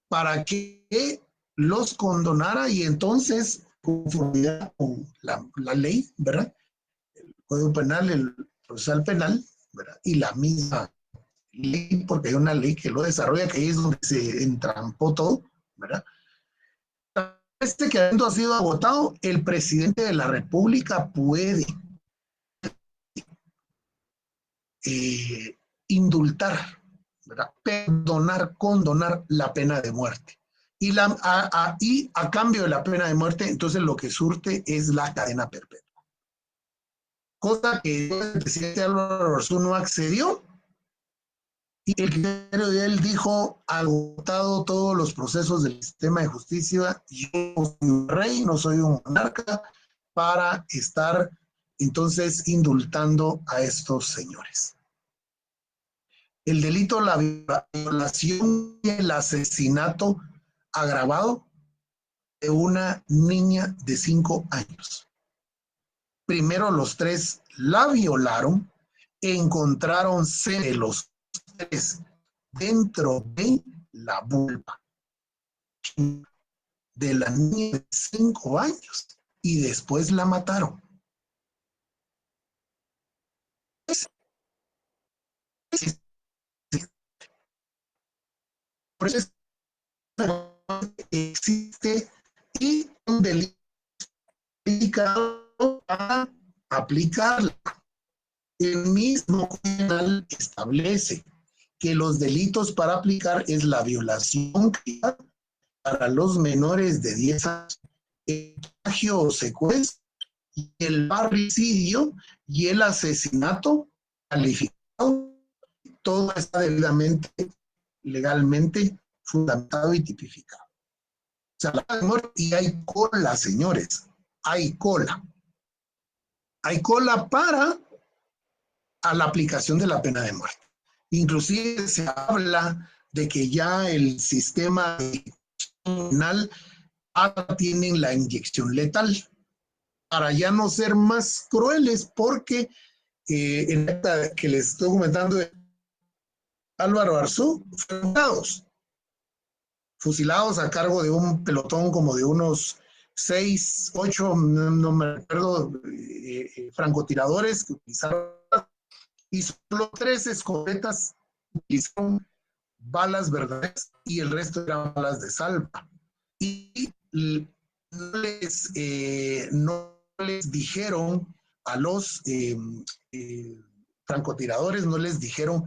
para que los condonara, y entonces, conformidad con la ley, ¿verdad? El Código Penal, el procesal penal, ¿verdad? Y la misma ley, porque hay una ley que lo desarrolla, que ahí es donde se entrampó todo, ¿verdad? Que habiendo sido agotado, el presidente de la República puede indultar, ¿verdad? Perdonar, condonar la pena de muerte. Y a cambio de la pena de muerte, entonces lo que surte es la cadena perpetua. Cosa que el presidente Álvaro Arzú no accedió, y el criterio de él dijo: agotado todos los procesos del sistema de justicia, yo no soy un rey, no soy un monarca para estar entonces indultando a estos señores. El delito, la violación y el asesinato agravado de una niña de 5 años. Primero los 3 la violaron, encontraron semen de los 3 dentro de la vulva de la niña de 5 años y después la mataron. Por eso existe y un delito dedicado a aplicarla. El mismo penal establece que los delitos para aplicar es la violación para los menores de 10 años, el plagio o secuestro, y el parricidio y el asesinato calificado. Todo está debidamente, legalmente fundamentado y tipificado. O sea, la pena de muerte, y hay cola, señores, hay cola. Hay cola para a la aplicación de la pena de muerte. Inclusive se habla de que ya el sistema penal ahora tienen la inyección letal para ya no ser más crueles, porque en esta que les estoy comentando de Álvaro Arzú, fusilados a cargo de un pelotón como de unos 6, 8, no me recuerdo, francotiradores que utilizaron, y solo 3 escopetas utilizaron balas verdaderas y el resto eran balas de salva. Y no les dijeron a los francotiradores, no les dijeron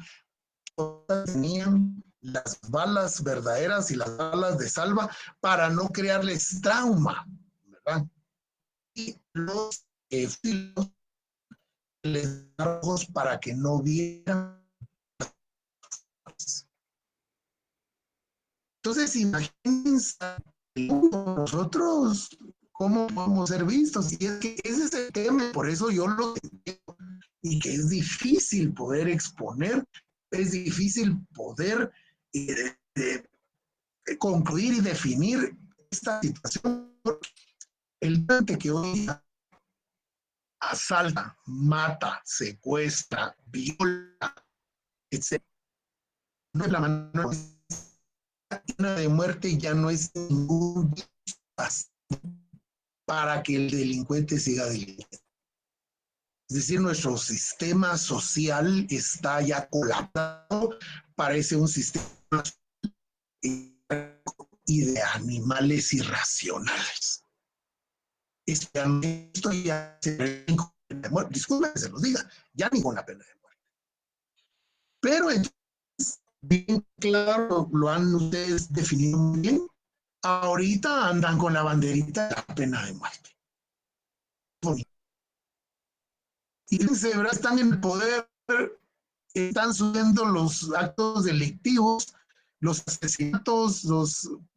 que tenían las balas verdaderas y las balas de salva para no crearles trauma, ¿verdad? Y los filos les dan ojos para que no vieran. Entonces, imagínense nosotros cómo podemos ser vistos. Y es que ese es el tema, por eso yo lo entiendo, y que es difícil poder exponer, es difícil poder concluir y definir esta situación. El delincuente que hoy asalta, mata, secuestra, viola, etc. No es la mano de muerte, ya no es ningún para que el delincuente siga delinquiendo. Es decir, nuestro sistema social está ya colapsado, parece un sistema y de animales irracionales. Esto ya se disculpen que se los diga, ya ninguna pena de muerte. Pero entonces, bien claro, lo han ustedes definido muy bien, ahorita andan con la banderita de la pena de muerte. Y fíjense, ¿verdad? Están en el poder están subiendo los actos delictivos, los asesinatos,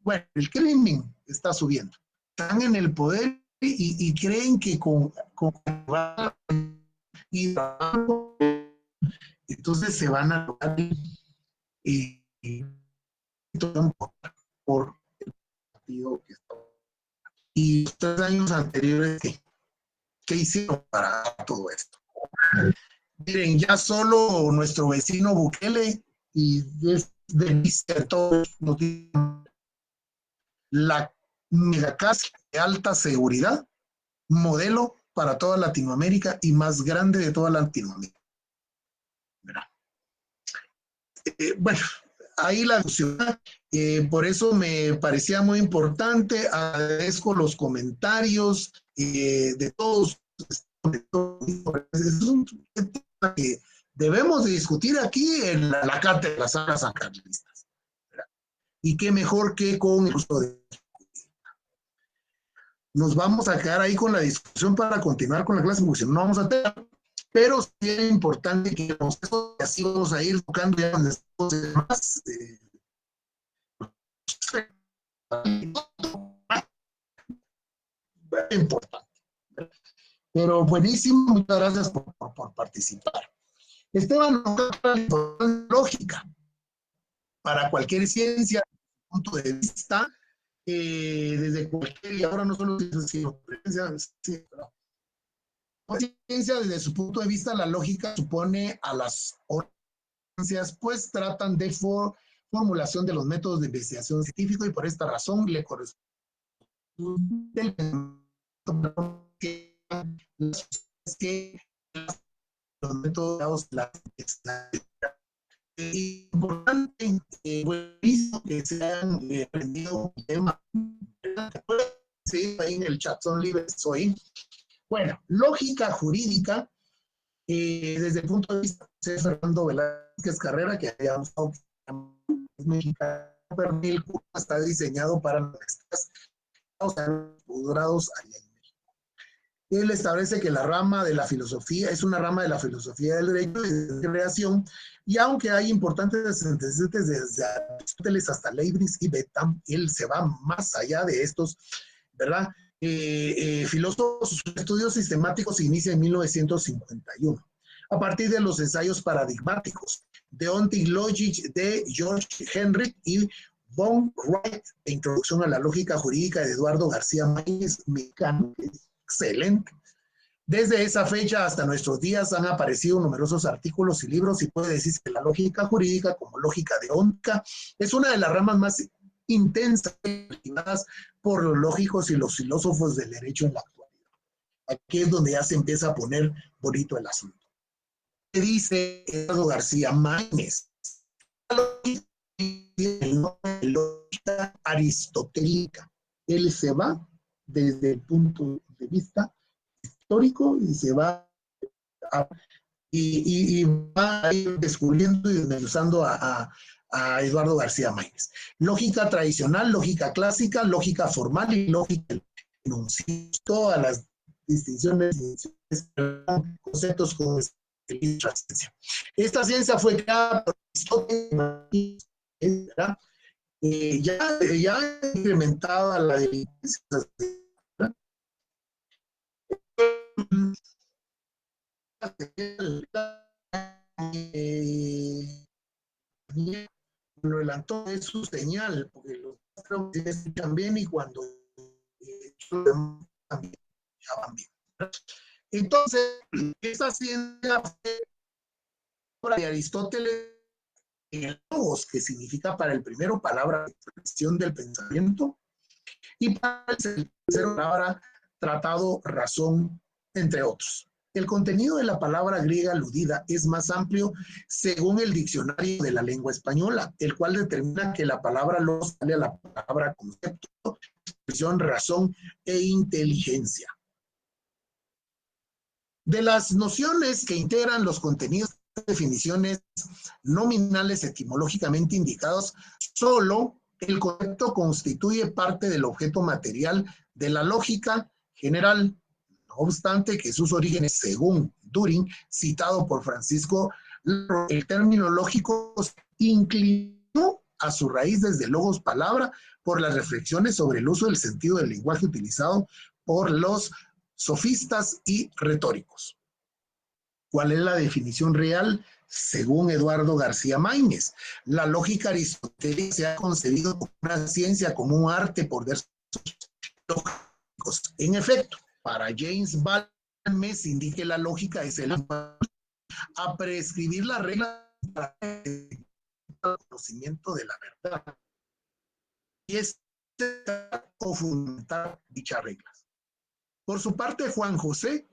bueno, el crimen está subiendo. Están en el poder y creen que entonces se van a lograr y por el partido que está. Y los 3 años anteriores, ¿qué hicieron para todo esto? Miren, ya solo nuestro vecino Bukele y desde todo la megacasa de alta seguridad, modelo para toda Latinoamérica y más grande de toda Latinoamérica. Bueno, ahí la discusión, por eso me parecía muy importante. Agradezco los comentarios de todos. Es un tema que debemos de discutir aquí en la cátedra de las salas sancarlistas. Y qué mejor que con el uso de... Nos vamos a quedar ahí con la discusión para continuar con la clase, porque si no vamos a tener... Pero sí es importante que así vamos a ir tocando ya más. Importante. Pero buenísimo, muchas gracias por participar. Esteban, lógica para cualquier ciencia, punto de vista, desde cualquier, y ahora no solo sino ciencia, desde su punto de vista, la lógica supone a las ciencias, pues tratan de formulación de los métodos de investigación científico y por esta razón le corresponde que los métodos importante, buenísimo que se hayan aprendido un tema. Sí, ahí en el chat son libres hoy. Bueno, lógica jurídica, desde el punto de vista de Fernando Velázquez Carrera, que habíamos es mexicano, pero el curso está diseñado para nuestras posgrados allá en México. Él establece que la rama de la filosofía es una rama de la filosofía del derecho y de creación, y aunque hay importantes antecedentes desde Aristóteles hasta Leibniz y Bentham, él se va más allá de estos, ¿verdad? Filósofos, sus estudios sistemáticos se inician en 1951, a partir de los ensayos paradigmáticos de Deontic Logic de George Henry y Von Wright, de Introducción a la Lógica Jurídica de Eduardo García Maínez, mexicano, excelente. Desde esa fecha hasta nuestros días han aparecido numerosos artículos y libros y puede decirse que la lógica jurídica, como lógica deóntica, es una de las ramas más intensas cultivadas por los lógicos y los filósofos del derecho en la actualidad. Aquí es donde ya se empieza a poner bonito el asunto. ¿Qué dice Eduardo García Maínez? La lógica aristotélica. Él se va desde el punto de vista histórico y se va y va a ir descubriendo y desmenuzando a Eduardo García Maínez. Lógica tradicional, lógica clásica, lógica formal y lógica enunciada. Todas las distinciones, conceptos con esta ciencia. Esta ciencia fue creada por Aristóteles, ya incrementada la delincuencia. Cuando el Antón es su señal, porque los se escuchan bien y cuando también ya van bien. Entonces, esta ciencia fue de Aristóteles en el logos, que significa para el primero palabra de expresión del pensamiento, y para el tercero palabra tratado, razón, entre otros. El contenido de la palabra griega aludida es más amplio según el diccionario de la lengua española, el cual determina que la palabra logos sale a la palabra concepto, expresión, razón e inteligencia. De las nociones que integran los contenidos de definiciones nominales etimológicamente indicados, solo el concepto constituye parte del objeto material de la lógica general. No obstante que sus orígenes, según Düring, citado por Francisco El término lógico inclinó a su raíz desde logos palabra por las reflexiones sobre el uso del sentido del lenguaje utilizado por los sofistas y retóricos. ¿Cuál es la definición real? Según Eduardo García Maínez, la lógica aristotélica se ha concebido como una ciencia, como un arte por versos lógicos. En efecto, para James Balmes indique la lógica es el a prescribir las reglas para el conocimiento de la verdad y es o fundamentar dichas reglas. Por su parte, Juan José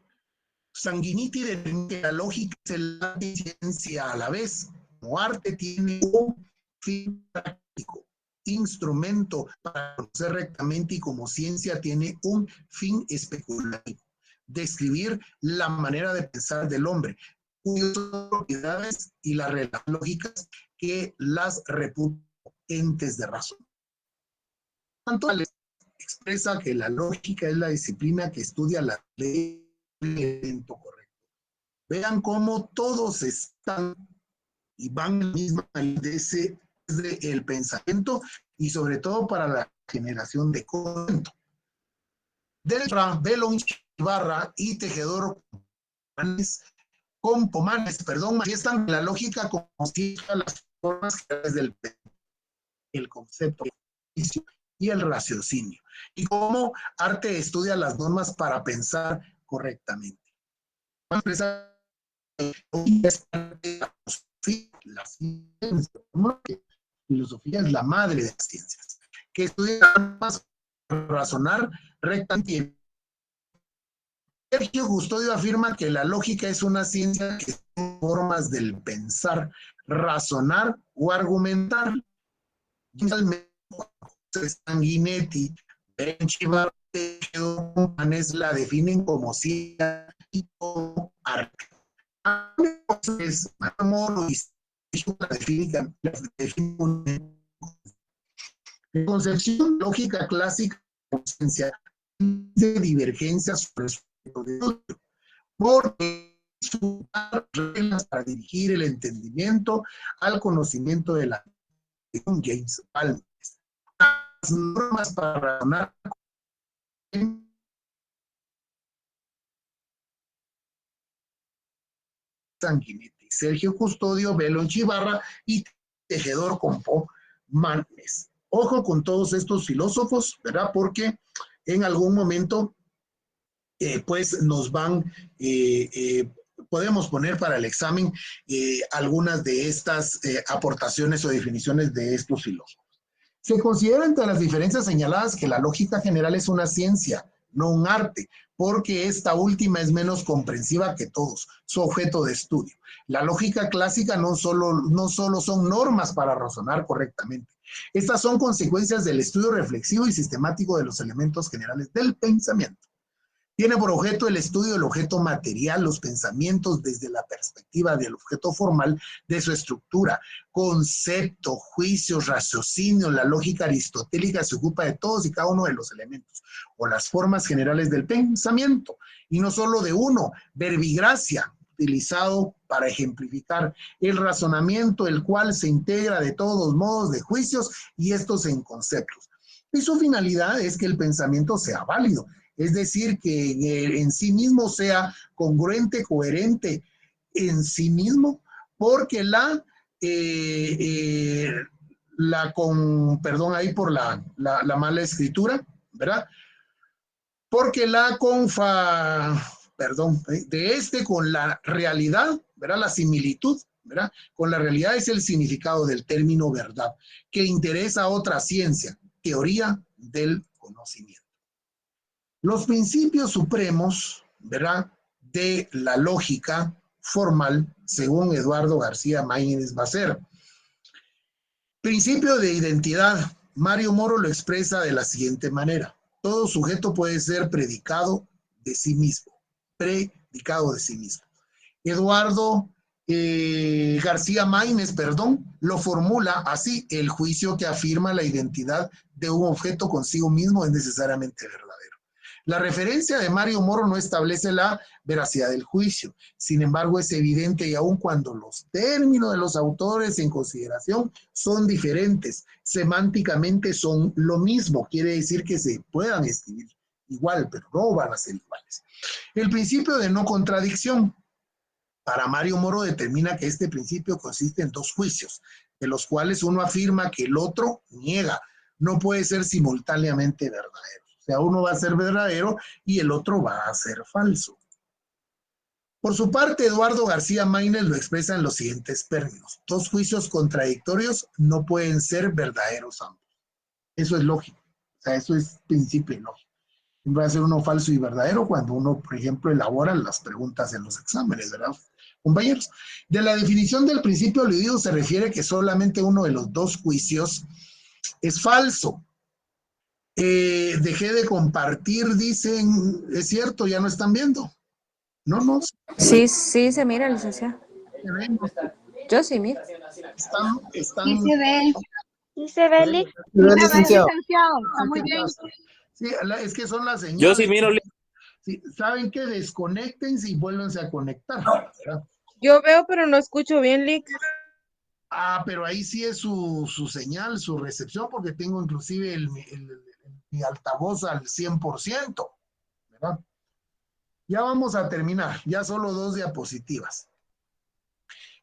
Sanguinetti determina que la lógica es el arte y ciencia a la vez. Como arte tiene un fin práctico, instrumento para conocer rectamente, y como ciencia tiene un fin especulativo, describir la manera de pensar del hombre, cuyas propiedades y las reglas lógicas que las reputa entes de razón. Tanto expresa que la lógica es la disciplina que estudia la ley del evento correcto. Vean cómo todos están y van en la misma desde el pensamiento y sobre todo para la generación de conocimiento. Deltra, Belón, Ibarra y Tejedor Pomares, manifiestan la lógica como las formas generales del el concepto y el raciocinio, y cómo arte estudia las normas para pensar correctamente. La filosofía es la madre de las ciencias, que estudia las normas para razonar rectamente. Sergio Custodio afirma que la lógica es una ciencia que tiene formas del pensar, razonar o argumentar. Sanguinetti, Benchivar, Manes la definen como ciencia y como arte. Entonces, Moro y la definen la concepción lógica clásica de ciencia de divergencias sobre su estudio, porque reglas para dirigir el entendimiento al conocimiento de la James Balmes. Las normas para razonar Sanguinetti, Sergio Custodio, Belón Chivarra y Tejedor Compo Manes. Ojo con todos estos filósofos, ¿verdad? Porque en algún momento pues nos van, podemos poner para el examen algunas de estas aportaciones o definiciones de estos filósofos. Se considera entre las diferencias señaladas que la lógica general es una ciencia, no un arte, porque esta última es menos comprensiva que todos, su objeto de estudio. La lógica clásica no solo son normas para razonar correctamente. Estas son consecuencias del estudio reflexivo y sistemático de los elementos generales del pensamiento. Tiene por objeto el estudio del objeto material, los pensamientos desde la perspectiva del objeto formal, de su estructura, concepto, juicios, raciocinio. La lógica aristotélica se ocupa de todos y cada uno de los elementos o las formas generales del pensamiento, y no solo de uno. Verbigracia, utilizado para ejemplificar el razonamiento, el cual se integra de todos modos de juicios y estos en conceptos. Y su finalidad es que el pensamiento sea válido, es decir, que en sí mismo sea congruente, coherente en sí mismo, porque perdón ahí por la mala escritura, ¿verdad? Porque con la realidad, ¿verdad? La similitud, ¿verdad? Con la realidad es el significado del término verdad, que interesa a otra ciencia, teoría del conocimiento. Los principios supremos, ¿verdad?, de la lógica formal, según Eduardo García Maínez, va a ser principio de identidad. Mario Moro lo expresa de la siguiente manera: todo sujeto puede ser predicado de sí mismo, Eduardo García Maínez, lo formula así: el juicio que afirma la identidad de un objeto consigo mismo es necesariamente verdadero. La referencia de Mario Moro no establece la veracidad del juicio. Sin embargo, es evidente y aun cuando los términos de los autores en consideración son diferentes, semánticamente son lo mismo. Quiere decir que se puedan escribir igual, pero no van a ser iguales. El principio de no contradicción. Para Mario Moro determina que este principio consiste en dos juicios, de los cuales uno afirma que el otro niega. No puede ser simultáneamente verdadero. O sea, uno va a ser verdadero y el otro va a ser falso. Por su parte, Eduardo García Maínez lo expresa en los siguientes términos. Dos juicios contradictorios no pueden ser verdaderos ambos. Eso es lógico. O sea, eso es principio lógico. Va a ser uno falso y verdadero cuando uno, por ejemplo, elabora las preguntas en los exámenes, ¿verdad, compañeros? De la definición del principio aludido se refiere que solamente uno de los dos juicios es falso. Dejé de compartir, dicen, es cierto, ya no están viendo. No. Sí, sí se mira, licenciado. Yo sí miro. Están. Sí se ve. ¿Sí se ve, Lick? Sí se ve, licenciado. Está muy bien. Sí, es que son las señales. Yo sí miro. Sí, saben que desconectense y vuélvanse a conectar, ¿verdad? Yo veo, pero no escucho bien, Lick. Pero ahí sí es su señal, su recepción, porque tengo inclusive mi altavoz al 100%, ¿verdad? Ya vamos a terminar, ya solo 2 diapositivas.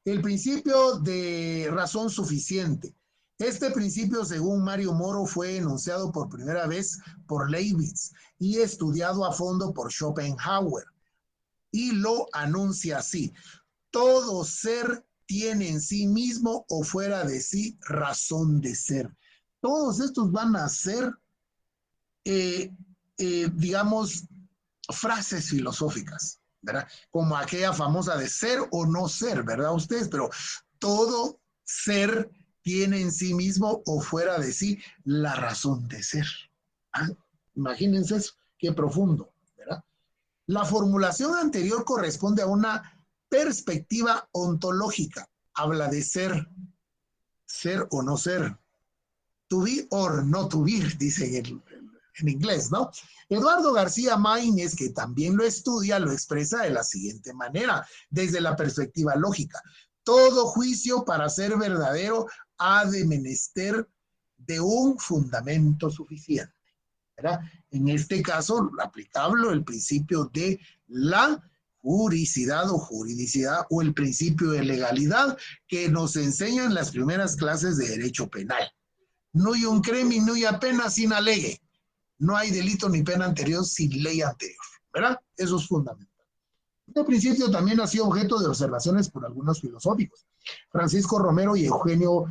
El principio de razón suficiente. Este principio, según Mario Moro, fue enunciado por primera vez por Leibniz y estudiado a fondo por Schopenhauer. Y lo anuncia así: todo ser tiene en sí mismo o fuera de sí razón de ser. Todos estos van a ser, digamos, frases filosóficas, ¿verdad? Como aquella famosa de ser o no ser, ¿verdad? Ustedes, pero todo ser tiene en sí mismo o fuera de sí la razón de ser. Imagínense eso, qué profundo, ¿verdad? La formulación anterior corresponde a una perspectiva ontológica. Habla de ser o no ser, to be or not to be, dice en inglés, ¿no? Eduardo García Maínez, que también lo estudia, lo expresa de la siguiente manera, desde la perspectiva lógica. Todo juicio, para ser verdadero, ha de menester de un fundamento suficiente, ¿verdad? En este caso, aplicable el principio de la juridicidad o el principio de legalidad que nos enseñan las primeras clases de derecho penal. No hay un crimen, no hay pena sin alegue. No hay delito ni pena anterior sin ley anterior, ¿verdad? Eso es fundamental. Este principio también ha sido objeto de observaciones por algunos filosóficos, Francisco Romero y Eugenio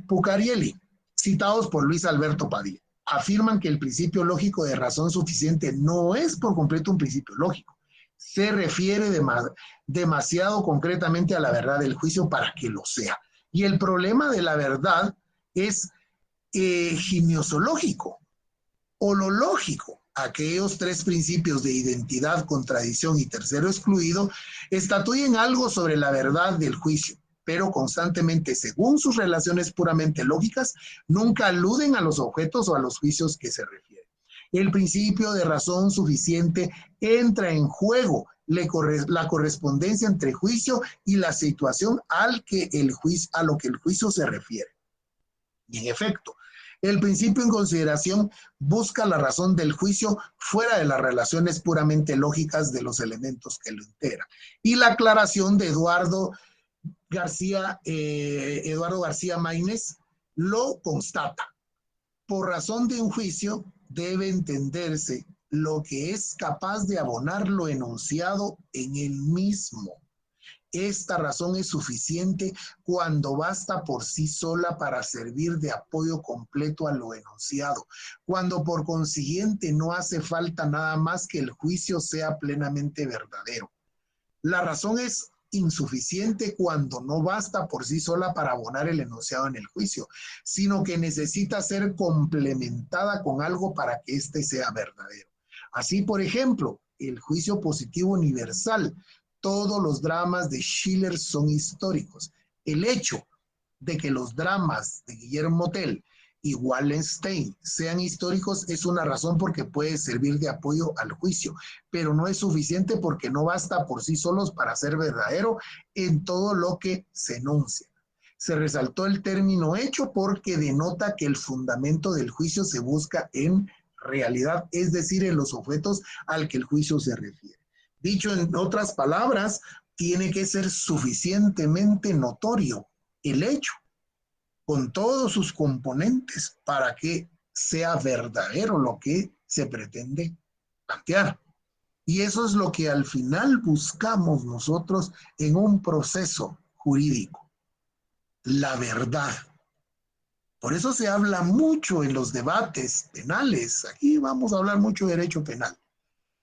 Pucarielli, citados por Luis Alberto Padilla. Afirman que el principio lógico de razón suficiente no es por completo un principio lógico. Se refiere demasiado concretamente a la verdad del juicio para que lo sea. Y el problema de la verdad es gimnosológico, holológico. Aquellos 3 principios de identidad, contradicción y tercero excluido estatuyen algo sobre la verdad del juicio, pero constantemente, según sus relaciones puramente lógicas, nunca aluden a los objetos o a los juicios que se refieren. El principio de razón suficiente entra en juego la correspondencia entre juicio y la situación a lo que el juicio se refiere. Y en efecto, el principio en consideración busca la razón del juicio fuera de las relaciones puramente lógicas de los elementos que lo integran. Y la aclaración de Eduardo García Maínez lo constata. Por razón de un juicio debe entenderse lo que es capaz de abonar lo enunciado en el mismo. Esta razón es suficiente cuando basta por sí sola para servir de apoyo completo a lo enunciado, cuando por consiguiente no hace falta nada más que el juicio sea plenamente verdadero. La razón es insuficiente cuando no basta por sí sola para abonar el enunciado en el juicio, sino que necesita ser complementada con algo para que éste sea verdadero. Así, por ejemplo, el juicio positivo universal. Todos los dramas de Schiller son históricos. El hecho de que los dramas de Guillermo Tell y Wallenstein sean históricos es una razón porque puede servir de apoyo al juicio, pero no es suficiente porque no basta por sí solos para ser verdadero en todo lo que se enuncia. Se resaltó el término hecho porque denota que el fundamento del juicio se busca en realidad, es decir, en los objetos al que el juicio se refiere. Dicho en otras palabras, tiene que ser suficientemente notorio el hecho con todos sus componentes para que sea verdadero lo que se pretende plantear. Y eso es lo que al final buscamos nosotros en un proceso jurídico, la verdad. Por eso se habla mucho en los debates penales. Aquí vamos a hablar mucho de derecho penal,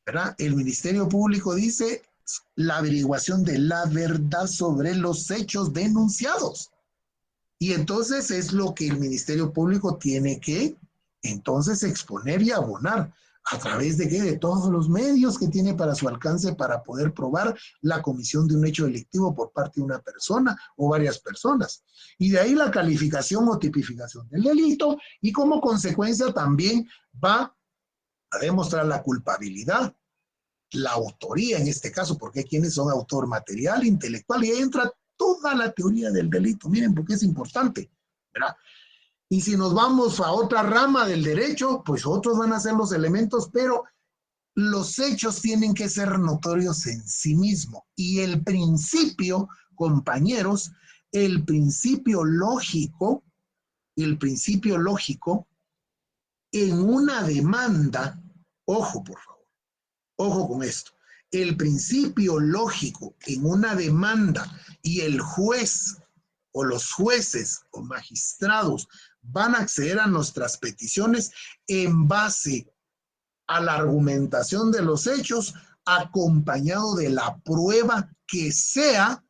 ¿verdad? El Ministerio Público dice la averiguación de la verdad sobre los hechos denunciados. Y entonces es lo que el Ministerio Público tiene que entonces exponer y abonar a través de ¿qué? De todos los medios que tiene para su alcance para poder probar la comisión de un hecho delictivo por parte de una persona o varias personas. Y de ahí la calificación o tipificación del delito y como consecuencia también va a demostrar la culpabilidad, la autoría en este caso, porque hay quienes son autor material, intelectual, y ahí entra toda la teoría del delito. Miren, porque es importante, ¿verdad? Y si nos vamos a otra rama del derecho, pues otros van a ser los elementos, pero los hechos tienen que ser notorios en sí mismo. Y el principio, compañeros, el principio lógico en una demanda, ojo por favor, ojo con esto, el principio lógico en una demanda y el juez o los jueces o magistrados van a acceder a nuestras peticiones en base a la argumentación de los hechos acompañado de la prueba que sea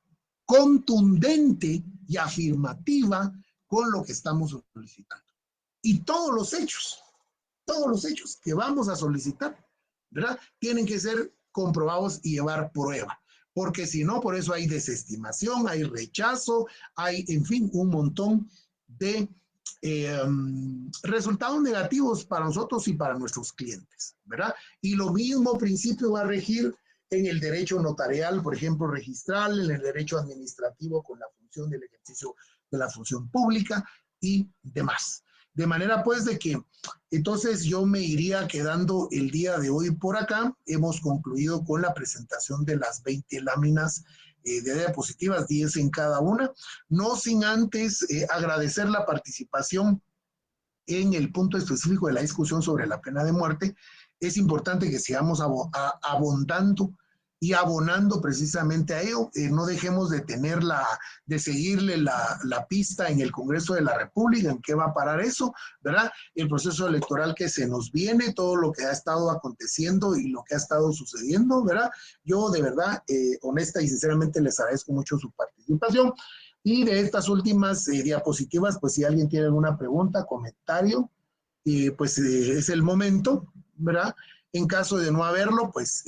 contundente y afirmativa con lo que estamos solicitando. Y todos los hechos que vamos a solicitar, ¿verdad? Tienen que ser comprobados y llevar prueba, porque si no, por eso hay desestimación, hay rechazo, hay, en fin, un montón de resultados negativos para nosotros y para nuestros clientes, ¿verdad? Y lo mismo principio va a regir en el derecho notarial, por ejemplo, registral, en el derecho administrativo con la función del ejercicio de la función pública y demás. De manera pues de que entonces yo me iría quedando el día de hoy por acá. Hemos concluido con la presentación de las 20 láminas de diapositivas, 10 en cada una, no sin antes agradecer la participación en el punto específico de la discusión sobre la pena de muerte. Es importante que sigamos abondando y abonando precisamente a ello. No dejemos de de seguirle la pista en el Congreso de la República, en qué va a parar eso, ¿verdad? El proceso electoral que se nos viene, todo lo que ha estado aconteciendo y lo que ha estado sucediendo, ¿verdad? Yo de verdad, honesta y sinceramente les agradezco mucho su participación. Y de estas últimas diapositivas, pues si alguien tiene alguna pregunta, comentario, pues es el momento, ¿verdad? En caso de no haberlo, pues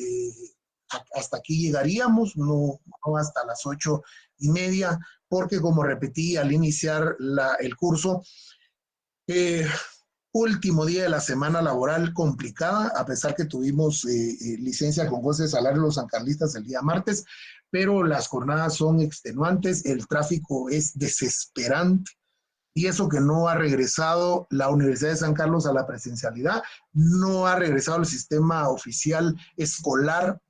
hasta aquí llegaríamos, no hasta las 8:30, porque como repetí al iniciar el curso, último día de la semana laboral complicada, a pesar que tuvimos licencia con goce de salario los sancarlistas el día martes, pero las jornadas son extenuantes, el tráfico es desesperante, y eso que no ha regresado la Universidad de San Carlos a la presencialidad, no ha regresado el sistema oficial escolar,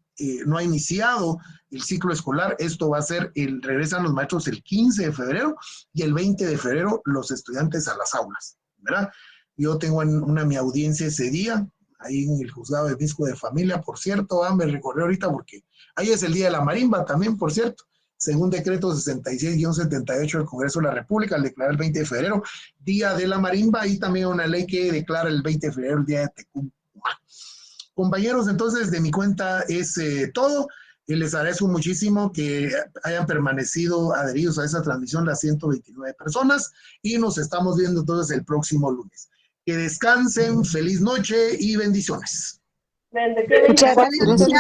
no ha iniciado el ciclo escolar. Esto va a ser, regresan los maestros el 15 de febrero y el 20 de febrero los estudiantes a las aulas, ¿verdad? Yo tengo mi audiencia ese día, ahí en el juzgado de Misco de Familia, por cierto, me recordé ahorita porque ahí es el día de la marimba también, por cierto, según decreto 66-78 del Congreso de la República, al declarar el 20 de febrero, día de la marimba, y también una ley que declara el 20 de febrero el día de Tecumumá. Compañeros, entonces de mi cuenta es todo. Les agradezco muchísimo que hayan permanecido adheridos a esa transmisión las 129 personas y nos estamos viendo entonces el próximo lunes. Que descansen, feliz noche y bendiciones. Muchas gracias.